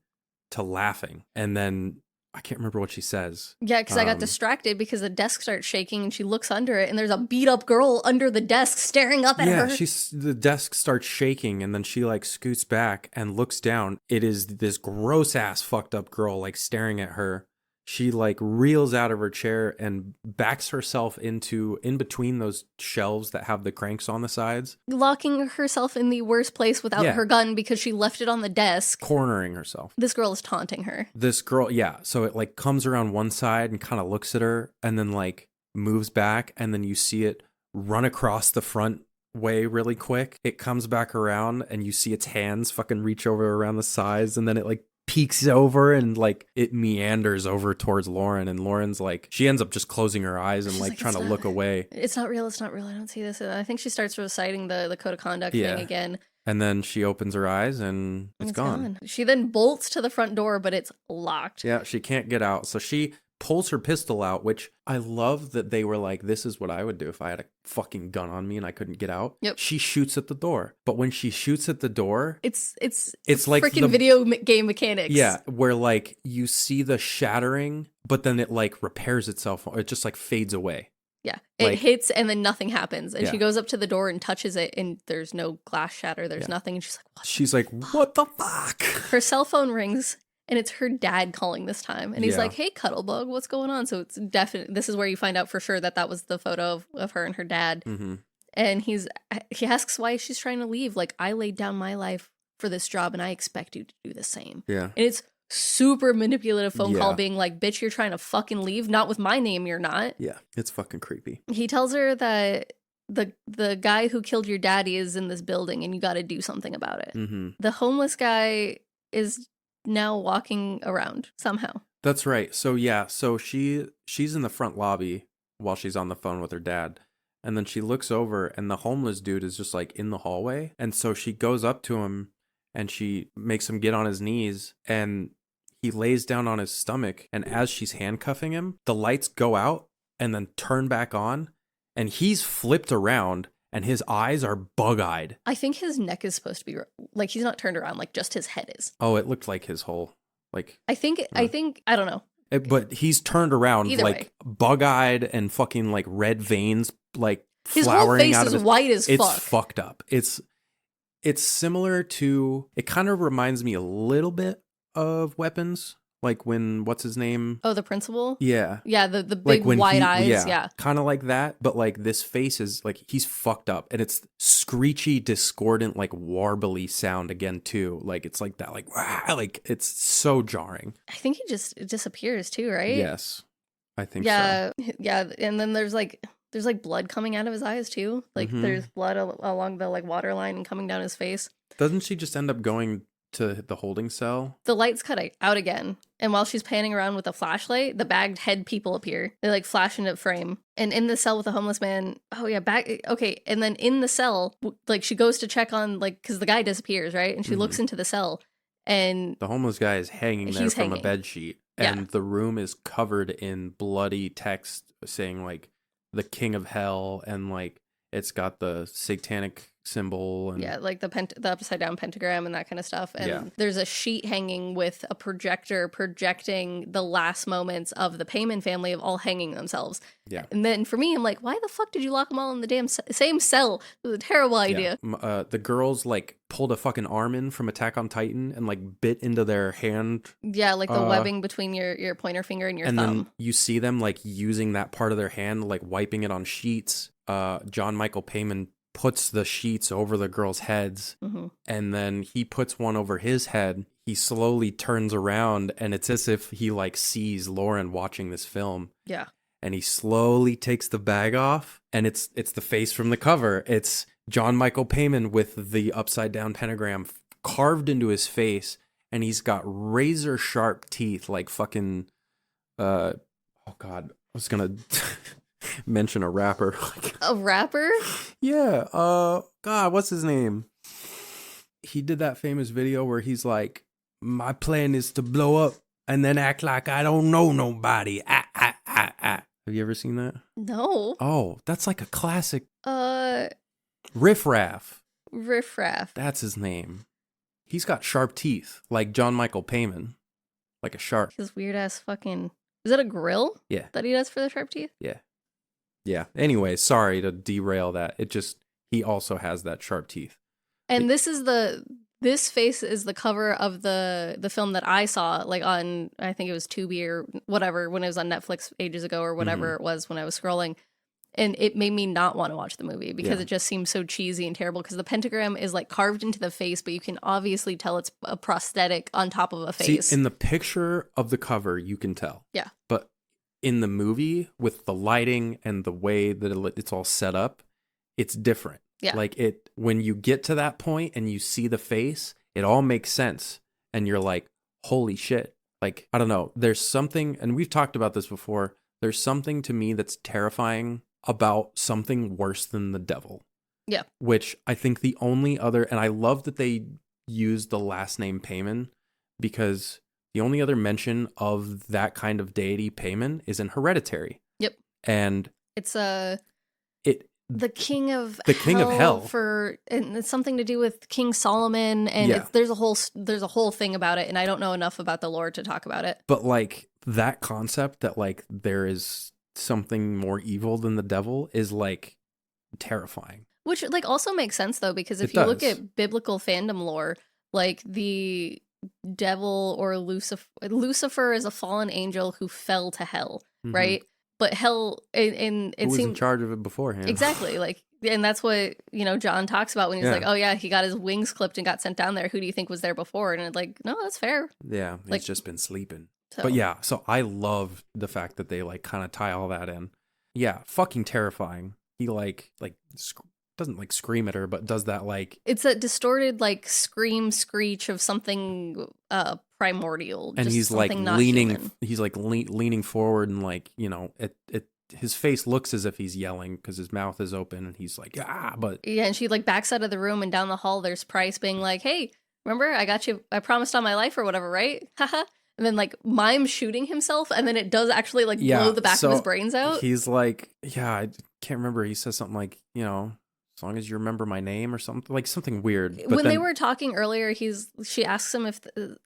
to laughing. And then I can't remember what she says. Yeah, because I got distracted because the desk starts shaking and she looks under it and there's a beat up girl under the desk staring up at her. Yeah, the desk starts shaking and then she like scoots back and looks down. It is this gross ass fucked up girl like staring at her. She like reels out of her chair and backs herself in between those shelves that have the cranks on the sides. Locking herself in the worst place without her gun because she left it on the desk. Cornering herself. This girl is taunting her. This girl, yeah. So it like comes around one side and kind of looks at her and then like moves back and then you see it run across the front way really quick. It comes back around and you see its hands fucking reach over around the sides and then it like peeks over and like it meanders over towards Lauren and Lauren's like she ends up just closing her eyes and she's like trying to look away. It's not real. I don't see this. And I think she starts reciting the code of conduct thing again. And then she opens her eyes and it's gone. She then bolts to the front door, but it's locked. Yeah, she can't get out. So she pulls her pistol out, which I love that they were like, this is what I would do if I had a fucking gun on me and I couldn't get out. Yep. She shoots at the door. But when she shoots at the door, it's like freaking video game mechanics. Yeah, where like you see the shattering, but then it like repairs itself. It just like fades away. Yeah, it hits and then nothing happens. And she goes up to the door and touches it and there's no glass shatter. There's nothing. And she's like, what the fuck? Her cell phone rings. And it's her dad calling this time. And he's like, hey, Cuttlebug, what's going on? So it's definitely, this is where you find out for sure that was the photo of her and her dad. Mm-hmm. And he asks why she's trying to leave. Like, I laid down my life for this job and I expect you to do the same. Yeah. And it's super manipulative phone call being like, bitch, you're trying to fucking leave. Not with my name, you're not. Yeah, it's fucking creepy. He tells her that the guy who killed your daddy is in this building and you got to do something about it. Mm-hmm. The homeless guy is now walking around somehow. That's right. So yeah, so she's in the front lobby while she's on the phone with her dad. And then she looks over and the homeless dude is just like in the hallway. And so she goes up to him and she makes him get on his knees and he lays down on his stomach. And as she's handcuffing him, the lights go out and then turn back on and he's flipped around. And his eyes are bug-eyed. I think his neck is supposed to be like he's not turned around, like just his head is. Oh, it looked like his whole like. I think I don't know. But he's turned around like bug-eyed and fucking like red veins like his flowering whole face out of is white as fuck. It's fucked up. It's similar to. It kind of reminds me a little bit of Weapons. Like when, what's his name? Oh, the principal? Yeah. Yeah, the big like wide eyes. Yeah. Kind of like that. But like this face is like, he's fucked up. And it's screechy, discordant, like warbly sound again too. Like it's like that, like, wah, like it's so jarring. I think he just disappears too, right? Yes. I think so. Yeah. And then there's like There's like blood coming out of his eyes too. Like there's blood along the like water line and coming down his face. Doesn't she just end up going to the holding cell? The lights cut out again. And while she's panning around with a flashlight, the bagged head people appear. They like flash into frame. And in the cell with the homeless man, okay. And then in the cell, like she goes to check on, like, because the guy disappears, right? And she looks into the cell and the homeless guy is hanging there from a bed sheet. And Yeah. the room is covered in bloody text saying like the king of hell, and like it's got the satanic symbol and like the upside down pentagram and that kind of stuff. And there's a sheet hanging with a projector projecting the last moments of the Payman family of all hanging themselves. Yeah. And then for me, I'm like, why the fuck did you lock them all in the damn same cell? It was a terrible idea. The girls like pulled a fucking arm in from Attack on Titan and like bit into their hand. Yeah, like the webbing between your pointer finger and your thumb. And then you see them like using that part of their hand, like wiping it on sheets. John Michael Payman puts the sheets over the girls' heads, and then he puts one over his head. He slowly turns around, and it's as if he like sees Lauren watching this film. Yeah. And he slowly takes the bag off, and it's the face from the cover. It's John Michael Payman with the upside down pentagram carved into his face, and he's got razor sharp teeth, like fucking. Oh God, I was gonna mention a rapper. A rapper? Yeah. God, what's his name? He did that famous video where he's like, "My plan is to blow up and then act like I don't know nobody." Have you ever seen that? No. Oh, that's like a classic. Riff Raff. Riff Raff. That's his name. He's got sharp teeth, like John Michael Payman, like a shark. His weird ass fucking. Is that a grill? Yeah. That he does for the sharp teeth? Yeah. Yeah. Anyway, sorry to derail that. He also has that sharp teeth. And this face is the cover of the film that I saw, like on, I think it was Tubi or whatever, when it was on Netflix ages ago or whatever it was when I was scrolling. And it made me not want to watch the movie because it just seems so cheesy and terrible because the pentagram is like carved into the face, but you can obviously tell it's a prosthetic on top of a face. See, in the picture of the cover, you can tell. Yeah. But in the movie, with the lighting and the way that it's all set up, it's different. Yeah. Like when you get to that point and you see the face, it all makes sense. And you're like, holy shit. Like, I don't know. There's something, and we've talked about this before. There's something to me that's terrifying about something worse than the devil. Yeah. Which I think the only other, and I love that they used the last name Payman, because the only other mention of that kind of deity, Payman, is in Hereditary. Yep. And it's the king of hell and it's something to do with King Solomon, and there's a whole thing about it, and I don't know enough about the lore to talk about it. But like that concept that like there is something more evil than the devil is like terrifying. Which like also makes sense though, because if you look at biblical fandom lore, like the devil or Lucifer is a fallen angel who fell to hell, right? But hell, and it was seemed in charge of it beforehand. Exactly, like, and that's what John talks about when he's like, "Oh yeah, he got his wings clipped and got sent down there. Who do you think was there before?" And it's like, no, that's fair. Yeah, he's like, just been sleeping. So. But yeah, so I love the fact that they like kind of tie all that in. Yeah, fucking terrifying. He like doesn't like scream at her, but does that like it's a distorted like screech of something primordial, and he's like leaning human. He's like leaning forward, and like his face looks as if he's yelling because his mouth is open, and he's like but yeah, and she like backs out of the room, and down the hall there's Price being like, "Hey, remember I got you, I promised on my life or whatever, right?" Haha. And then like mime shooting himself, and then it does actually like blow the back of his brains out. He's like, I can't remember, he says something like, as long as you remember my name or something, like something weird. But when they were talking earlier, she asks him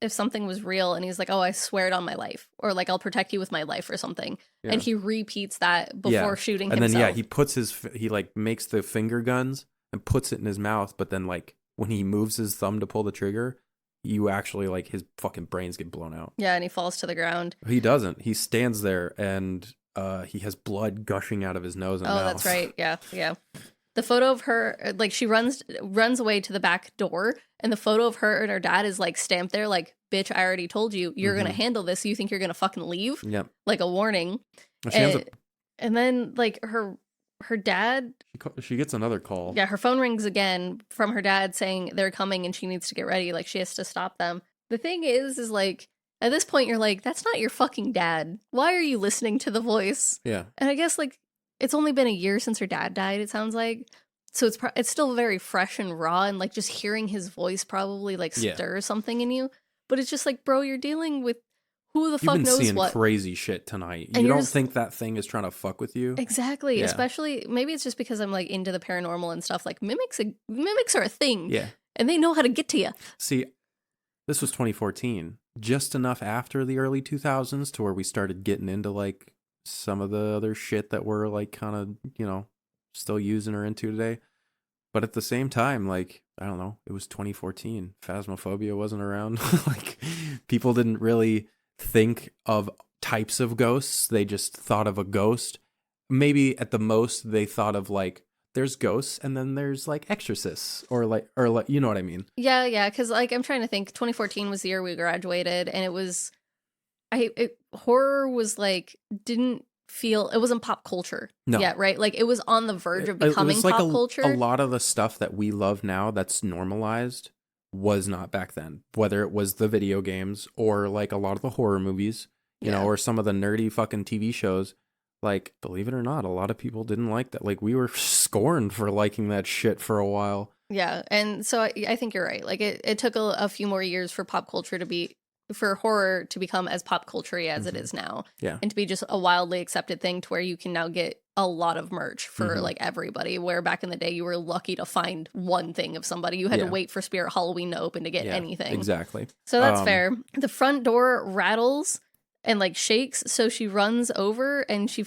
if something was real, and he's like, "Oh, I swear it on my life," or like, "I'll protect you with my life," or something. Yeah. And he repeats that before shooting himself. And then he puts he like makes the finger guns and puts it in his mouth, but then like when he moves his thumb to pull the trigger, you actually like his fucking brains get blown out. Yeah, and he falls to the ground. He doesn't. He stands there, and he has blood gushing out of his nose and mouth. Oh, that's right. Yeah. The photo of her, like she runs away to the back door, and the photo of her and her dad is like stamped there, like, "Bitch, I already told you, you're gonna handle this. You think you're gonna fucking leave?" Yep. Like a warning. Well, and then like her her dad... She gets another call. Yeah, her phone rings again from her dad saying they're coming and she needs to get ready. Like, she has to stop them. The thing is like, at this point, you're like, that's not your fucking dad. Why are you listening to the voice? Yeah. And I guess, like, it's only been a year since her dad died, it sounds like. So it's still very fresh and raw, and, like, just hearing his voice probably, like, stirs something in you. But it's just like, bro, you're dealing with who the fuck knows what. You've been seeing crazy shit tonight. You don't think that thing is trying to fuck with you? Exactly. Yeah. Especially, maybe it's just because I'm, like, into the paranormal and stuff. Like, mimics are a thing. Yeah. And they know how to get to you. See, this was 2014. Just enough after the early 2000s to where we started getting into, like, some of the other shit that we're, like, kind of, you know, still using or into today. But at the same time, like, I don't know, it was 2014. Phasmophobia wasn't around. Like, people didn't really think of types of ghosts. They just thought of a ghost. Maybe at the most they thought of, like, there's ghosts and then there's, like, exorcists or you know what I mean? Yeah, because, like, I'm trying to think. 2014 was the year we graduated, and it was, horror was, like, didn't feel, it wasn't pop culture yet, right? Like, it was on the verge of becoming like pop culture. A lot of the stuff that we love now that's normalized was not back then. Whether it was the video games or, like, a lot of the horror movies, you know, or some of the nerdy fucking TV shows. Like, believe it or not, a lot of people didn't like that. Like, we were scorned for liking that shit for a while. Yeah, and so I think you're right. Like, it took a few more years for pop culture to be, for horror to become as pop culture-y as it is now. Yeah. And to be just a wildly accepted thing to where you can now get a lot of merch for, like, everybody. Where back in the day, you were lucky to find one thing of somebody. You had to wait for Spirit Halloween to open to get anything. Exactly. So that's fair. The front door rattles and, like, shakes, so she runs over and she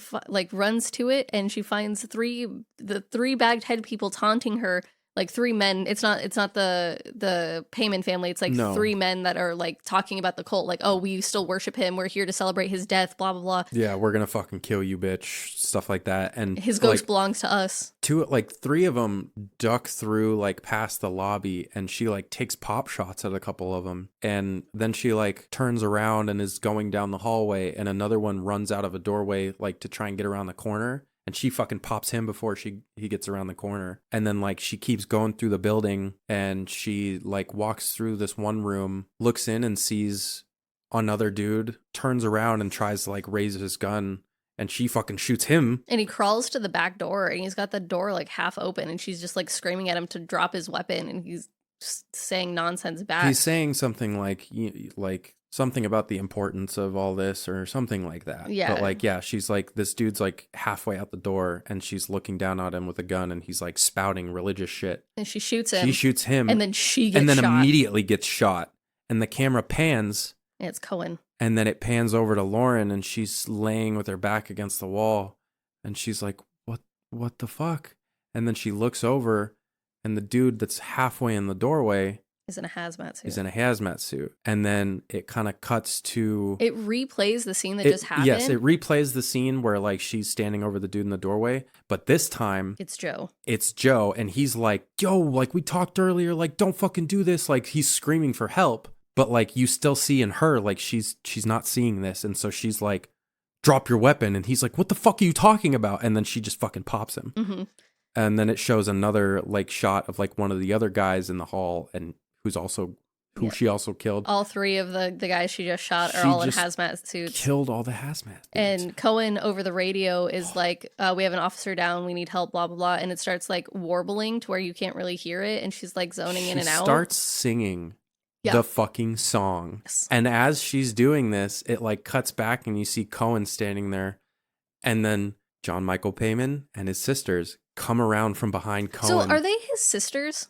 runs to it, and she finds the three bagged head people taunting her, like, three men. It's not the Payman family. It's like three men that are, like, talking about the cult, like, oh, we still worship him, we're here to celebrate his death, blah blah blah. Yeah, we're gonna fucking kill you, bitch, stuff like that. And his ghost, like, belongs to us. Three of them duck through, like, past the lobby, and she, like, takes pop shots at a couple of them, and then she, like, turns around and is going down the hallway, and another one runs out of a doorway, like, to try and get around the corner. And she fucking pops him before he gets around the corner. And then, like, she keeps going through the building, and she, like, walks through this one room, looks in and sees another dude, turns around and tries to, like, raise his gun, and she fucking shoots him. And he crawls to the back door, and he's got the door, like, half open, and she's just, like, screaming at him to drop his weapon, and he's just saying nonsense back. He's saying something like something about the importance of all this or something like that. Yeah. But, like, yeah, she's like, this dude's, like, halfway out the door, and she's looking down at him with a gun, and he's, like, spouting religious shit. And she shoots him. She shoots him. And then she gets shot. And then immediately gets shot. And the camera pans. And it's Cohen. And then it pans over to Lauren, and she's laying with her back against the wall. And she's like, what the fuck? And then she looks over, and the dude that's halfway in the doorway is in a hazmat suit. He's in a hazmat suit. And then it kind of cuts to... It replays the scene that just happened. Yes, it replays the scene where, like, she's standing over the dude in the doorway. But this time... It's Joe. It's Joe. And he's like, yo, like, we talked earlier, like, don't fucking do this. Like, he's screaming for help. But, like, you still see in her, like, she's not seeing this. And so she's like, drop your weapon. And he's like, what the fuck are you talking about? And then she just fucking pops him. Mm-hmm. And then it shows another, like, shot of, like, one of the other guys in the hall, and who she also killed. All three of the guys she just shot are all in hazmat suits. Killed all the hazmat dudes. And Cohen over the radio is like, we have an officer down, we need help, blah, blah, blah. And it starts, like, warbling to where you can't really hear it. And she's, like, zoning in and out. Starts singing the fucking song. Yes. And as she's doing this, it, like, cuts back and you see Cohen standing there. And then John Michael Payman and his sisters come around from behind Cohen. So are they his sisters?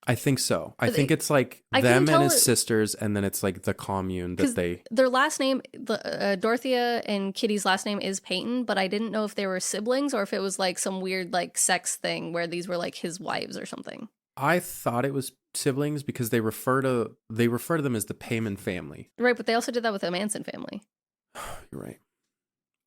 I think so. I think it's like them and his sisters, and then it's like the commune that they... Their last name, Dorothea and Kitty's last name is Peyton, but I didn't know if they were siblings or if it was like some weird like sex thing where these were like his wives or something. I thought it was siblings because they refer to them as the Payman family. Right, but they also did that with the Manson family. You're right.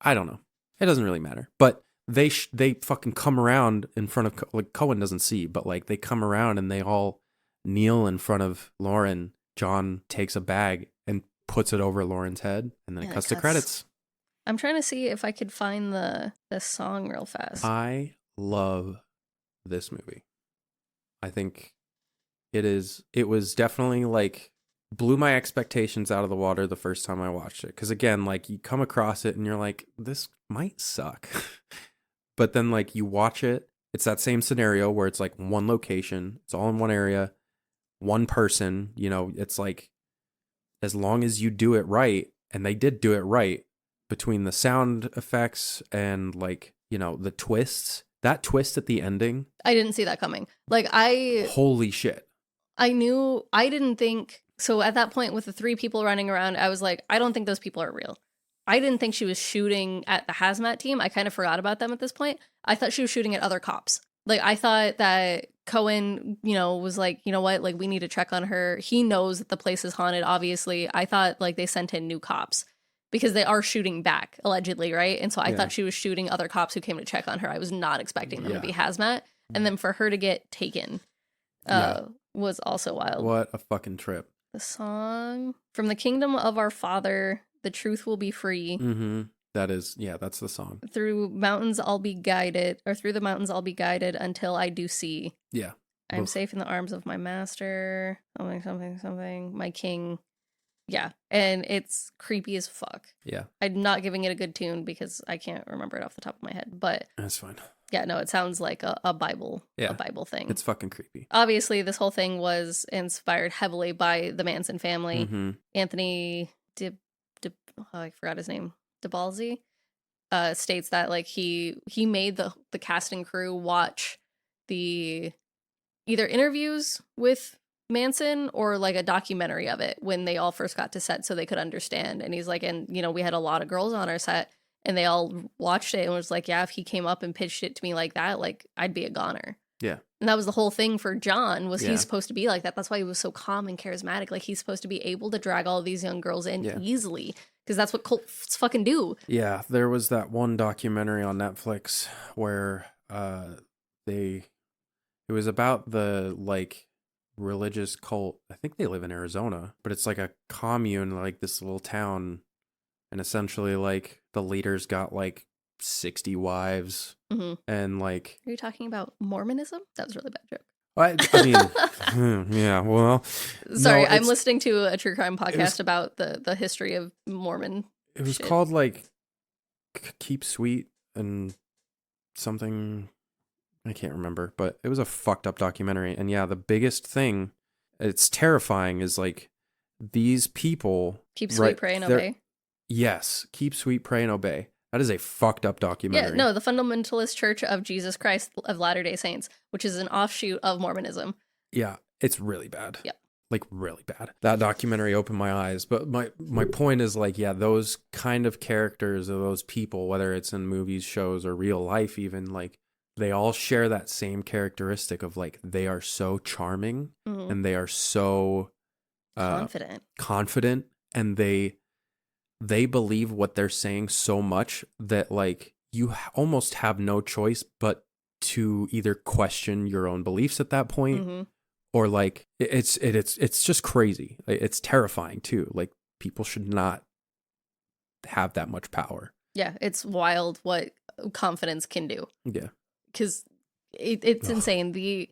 I don't know. It doesn't really matter. But they fucking come around in front of, like, Cohen doesn't see, but, like, they come around and they all kneel in front of Lauren. John takes a bag and puts it over Lauren's head, and then it cuts to credits. I'm trying to see if I could find the song real fast. I love this movie. I think it was definitely like blew my expectations out of the water the first time I watched it. Because again, like you come across it and you're like, this might suck. But then like you watch it, it's that same scenario where it's like one location, it's all in one area, one person, you know, it's like as long as you do it right, and they did do it right between the sound effects and like, you know, the twists, that twist at the ending. I didn't see that coming. Holy shit. I didn't think, so at that point with the 3 people running around, I was like, I don't think those people are real. I didn't think she was shooting at the hazmat team. I kind of forgot about them at this point. I thought she was shooting at other cops. Like, I thought that Cohen, you know, was like, you know what, like, we need to check on her. He knows that the place is haunted, obviously. I thought, like, they sent in new cops because they are shooting back, allegedly, right? And so I thought she was shooting other cops who came to check on her. I was not expecting them to be hazmat. And then for her to get taken was also wild. What a fucking trip. The song, From the Kingdom of Our Father, the truth will be free. Mm-hmm. That is, that's the song. Through the mountains I'll be guided until I do see. Yeah. I'm safe in the arms of my master. Something, my king. Yeah. And it's creepy as fuck. Yeah. I'm not giving it a good tune because I can't remember it off the top of my head, but that's fine. Yeah, no, it sounds like a Bible thing. It's fucking creepy. Obviously, this whole thing was inspired heavily by the Manson family. Mm-hmm. Anthony I forgot his name. DiBlasi states that like he made the cast and crew watch the either interviews with Manson or like a documentary of it when they all first got to set so they could understand. And he's like, and you know, we had a lot of girls on our set and they all watched it and was like, yeah, if he came up and pitched it to me like that, like I'd be a goner. Yeah. And that was the whole thing for John was he's supposed to be like that. That's why he was so calm and charismatic. Like he's supposed to be able to drag all these young girls in easily because that's what cults fucking do. Yeah. There was that one documentary on Netflix where it was about the like religious cult. I think they live in Arizona, but it's like a commune, like this little town. And essentially like the leaders got like 60 wives and like... Are you talking about Mormonism? That was a really bad joke. I mean, yeah, well... Sorry, no, I'm listening to a true crime podcast about the history of Mormon It was called like Keep Sweet and something... I can't remember, but it was a fucked up documentary. And yeah, the biggest thing, it's terrifying, is like these people... Keep sweet, pray, and obey. Yes, Keep Sweet, Pray, and Obey. That is a fucked up documentary. Yeah, no, the Fundamentalist Church of Jesus Christ of Latter-day Saints, which is an offshoot of Mormonism. Yeah, it's really bad. Yeah. Like, really bad. That documentary opened my eyes. But my point is, like, yeah, those kind of characters or those people, whether it's in movies, shows, or real life even, like, they all share that same characteristic of, like, they are so charming and they are so... confident, and they believe what they're saying so much that like you almost have no choice but to either question your own beliefs at that point or like it's just crazy. It's terrifying too. Like people should not have that much power. Yeah, it's wild what confidence can do. Yeah. Cuz it's insane. The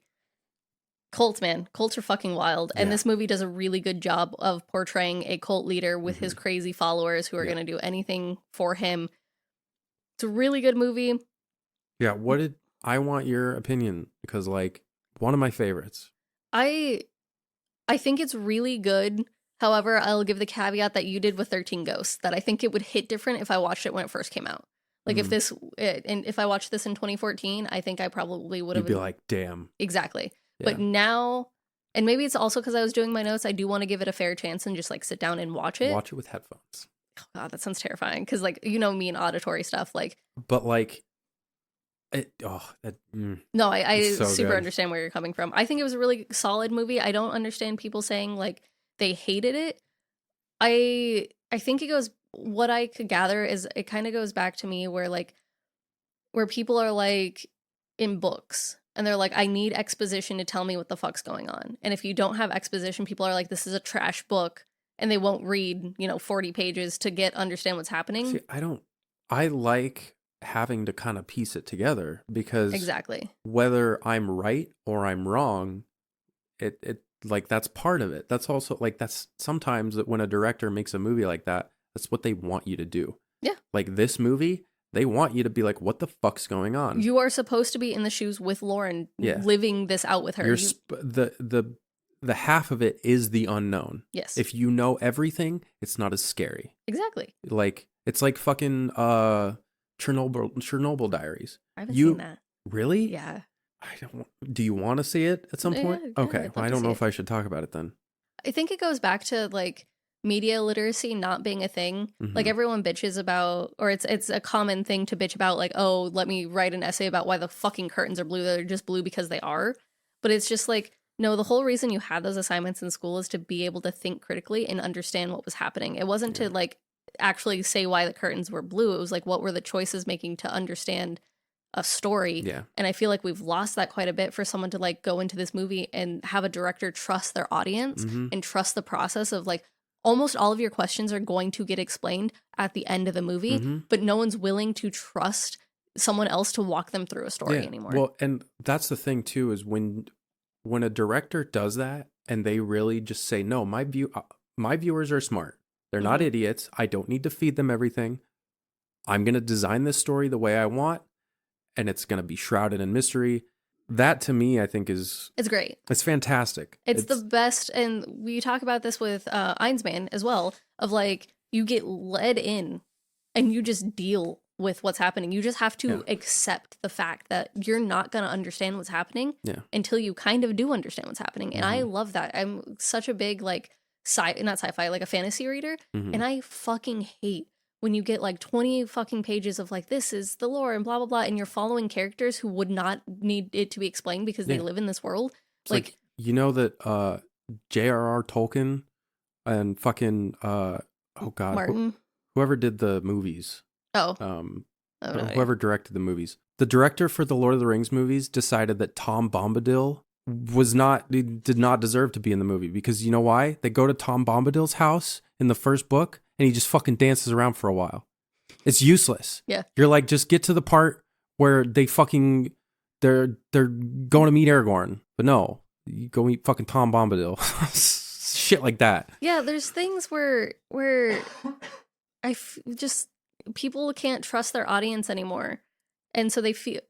cults are fucking wild. And this movie does a really good job of portraying a cult leader with his crazy followers who are going to do anything for him. It's a really good movie. Yeah. I want your opinion because like one of my favorites. I think it's really good. However, I'll give the caveat that you did with 13 Ghosts, that I think it would hit different if I watched it when it first came out. Like if I watched this in 2014, I think I probably would have been like, damn. Exactly. But now, and maybe it's also because I was doing my notes, I do want to give it a fair chance and just like sit down and watch it. Watch it with headphones. Oh God, that sounds terrifying. Because like, you know me and auditory stuff, like. But like, No, I so super good. Understand where you're coming from. I think it was a really solid movie. I don't understand people saying like they hated it. I think it goes, what I could gather is it kind of goes back to me where people are like in books. And they're like, I need exposition to tell me what the fuck's going on. And if you don't have exposition, people are like, this is a trash book. And they won't read, 40 pages to understand what's happening. See, I like having to kind of piece it together, because exactly, whether I'm right or I'm wrong, it like that's part of it. That's also like, that's sometimes when a director makes a movie like that, that's what they want you to do. Yeah. Like this movie, they want you to be like, what the fuck's going on? You are supposed to be in the shoes with Lauren, living this out with her. The half of it is the unknown. Yes. If you know everything, it's not as scary. Exactly. Like, it's like fucking Chernobyl Diaries. I haven't seen that. Really? Yeah. Do you want to see it at some point? Yeah, okay. Well, I don't know if I should talk about it then. I think it goes back to like media literacy not being a thing. Mm-hmm. Like everyone bitches about, or it's a common thing to bitch about, like, oh, let me write an essay about why the fucking curtains are blue. They're just blue because they are. But it's just like, no, the whole reason you had those assignments in school is to be able to think critically and understand what was happening. It wasn't to like actually say why the curtains were blue. It was like, what were the choices making to understand a story? Yeah. And I feel like we've lost that quite a bit for someone to like go into this movie and have a director trust their audience and trust the process of like, almost all of your questions are going to get explained at the end of the movie, but no one's willing to trust someone else to walk them through a story anymore. Well, and that's the thing too, is when a director does that and they really just say, no, my viewers are smart. They're not idiots. I don't need to feed them everything. I'm going to design this story the way I want, and it's going to be shrouded in mystery. That to me, I think it's great. It's fantastic. It's the best. And we talk about this with Einsman as well, of like, you get led in and you just deal with what's happening. You just have to accept the fact that you're not going to understand what's happening until you kind of do understand what's happening. And I love that. I'm such a big like not sci-fi, like a fantasy reader. And I fucking hate when you get like 20 fucking pages of like, this is the lore and blah, blah, blah. And you're following characters who would not need it to be explained because they live in this world. It's like, you know that J.R.R. Tolkien and fucking, oh God, Martin, whoever did the movies. Whoever Idea. directed the movies. The director for the Lord of the Rings movies decided that Tom Bombadil did not deserve to be in the movie, because you know why? They go to Tom Bombadil's house in the first book and he just fucking dances around for a while. It's useless. Yeah. You're like, just get to the part where they're going to meet Aragorn. But no, you go meet fucking Tom Bombadil. Shit like that. Yeah, there's things where just people can't trust their audience anymore. And so they feel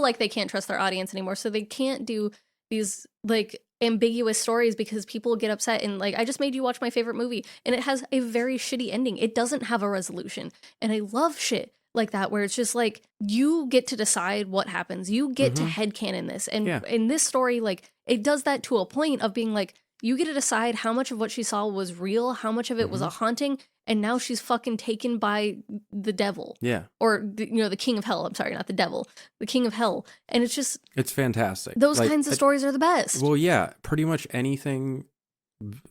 like they can't trust their audience anymore. So they can't do these like ambiguous stories because people get upset. And like, I just made you watch my favorite movie and it has a very shitty ending. It doesn't have a resolution. And I love shit like that, where it's just like, you get to decide what happens. You get to headcanon this. And in this story, like, it does that to a point of being like, you get to decide how much of what she saw was real, how much of it was a haunting, and now she's fucking taken by the devil. Yeah. Or, the king of hell. I'm sorry, not the devil. The king of hell. And it's just... It's fantastic. Those kinds of stories are the best. Well, yeah. Pretty much anything,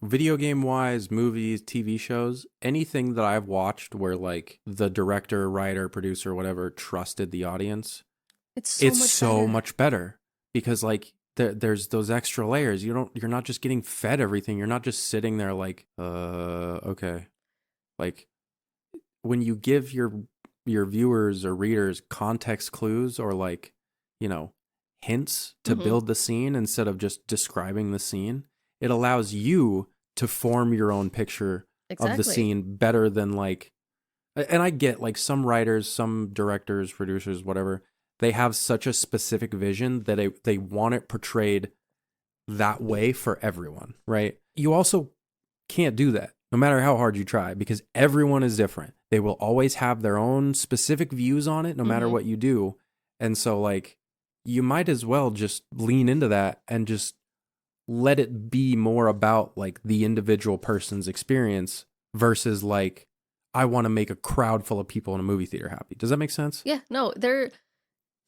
video game-wise, movies, TV shows, anything that I've watched where, like, the director, writer, producer, whatever, trusted the audience, it's so much better. Because, like... There's those extra layers. You're not just getting fed everything. You're not just sitting there like, okay. Like, when you give your viewers or readers context clues or like, hints to build the scene instead of just describing the scene, it allows you to form your own picture of the scene better than like, and I get like some writers, some directors, producers, whatever, they have such a specific vision that they want it portrayed that way for everyone, right? You also can't do that, no matter how hard you try, because everyone is different. They will always have their own specific views on it, no matter what you do. And so, like, you might as well just lean into that and just let it be more about, like, the individual person's experience versus, like, I want to make a crowd full of people in a movie theater happy. Does that make sense? Yeah, no,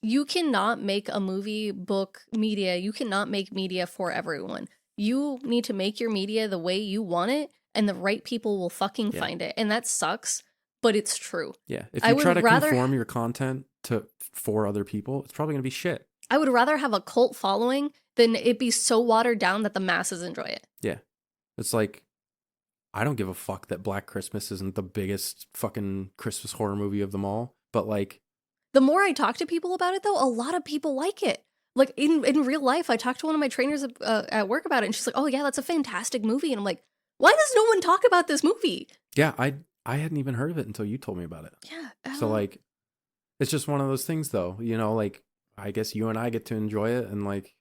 you cannot make a movie, book, media. You cannot make media for everyone. You need to make your media the way you want it, and the right people will fucking find it. And that sucks, but it's true. Yeah. If you try to conform your content for other people, it's probably going to be shit. I would rather have a cult following than it be so watered down that the masses enjoy it. Yeah. It's like, I don't give a fuck that Black Christmas isn't the biggest fucking Christmas horror movie of them all, but like, The more I talk to people about it, though, a lot of people like it. Like, in real life, I talked to one of my trainers at work about it, and she's like, oh, yeah, that's a fantastic movie. And I'm like, why does no one talk about this movie? Yeah, I hadn't even heard of it until you told me about it. Yeah. So, like, it's just one of those things, though. You know, like, I guess you and I get to enjoy it, and, like...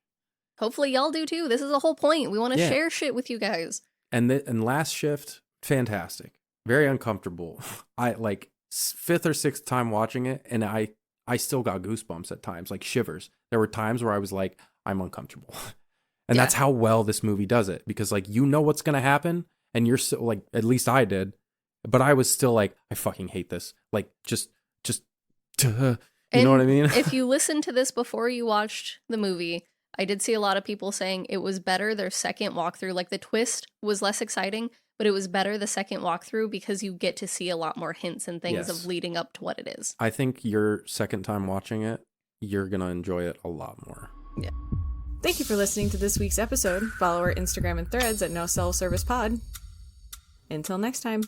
Hopefully y'all do, too. This is the whole point. We want to share shit with you guys. And Last Shift, fantastic. Very uncomfortable. I, like, 5th or 6th time watching it, and I still got goosebumps at times, like shivers. There were times where I was like, I'm uncomfortable. And that's how well this movie does it. Because, like, you know what's going to happen. And you're so, like, at least I did. But I was still like, I fucking hate this. Like, just, you know what I mean? If you listened to this before you watched the movie, I did see a lot of people saying it was better their second walkthrough. Like, the twist was less exciting, but it was better the second walkthrough because you get to see a lot more hints and things of leading up to what it is. I think your second time watching it, you're going to enjoy it a lot more. Yeah. Thank you for listening to this week's episode. Follow our Instagram and Threads at No Self Service Pod. Until next time.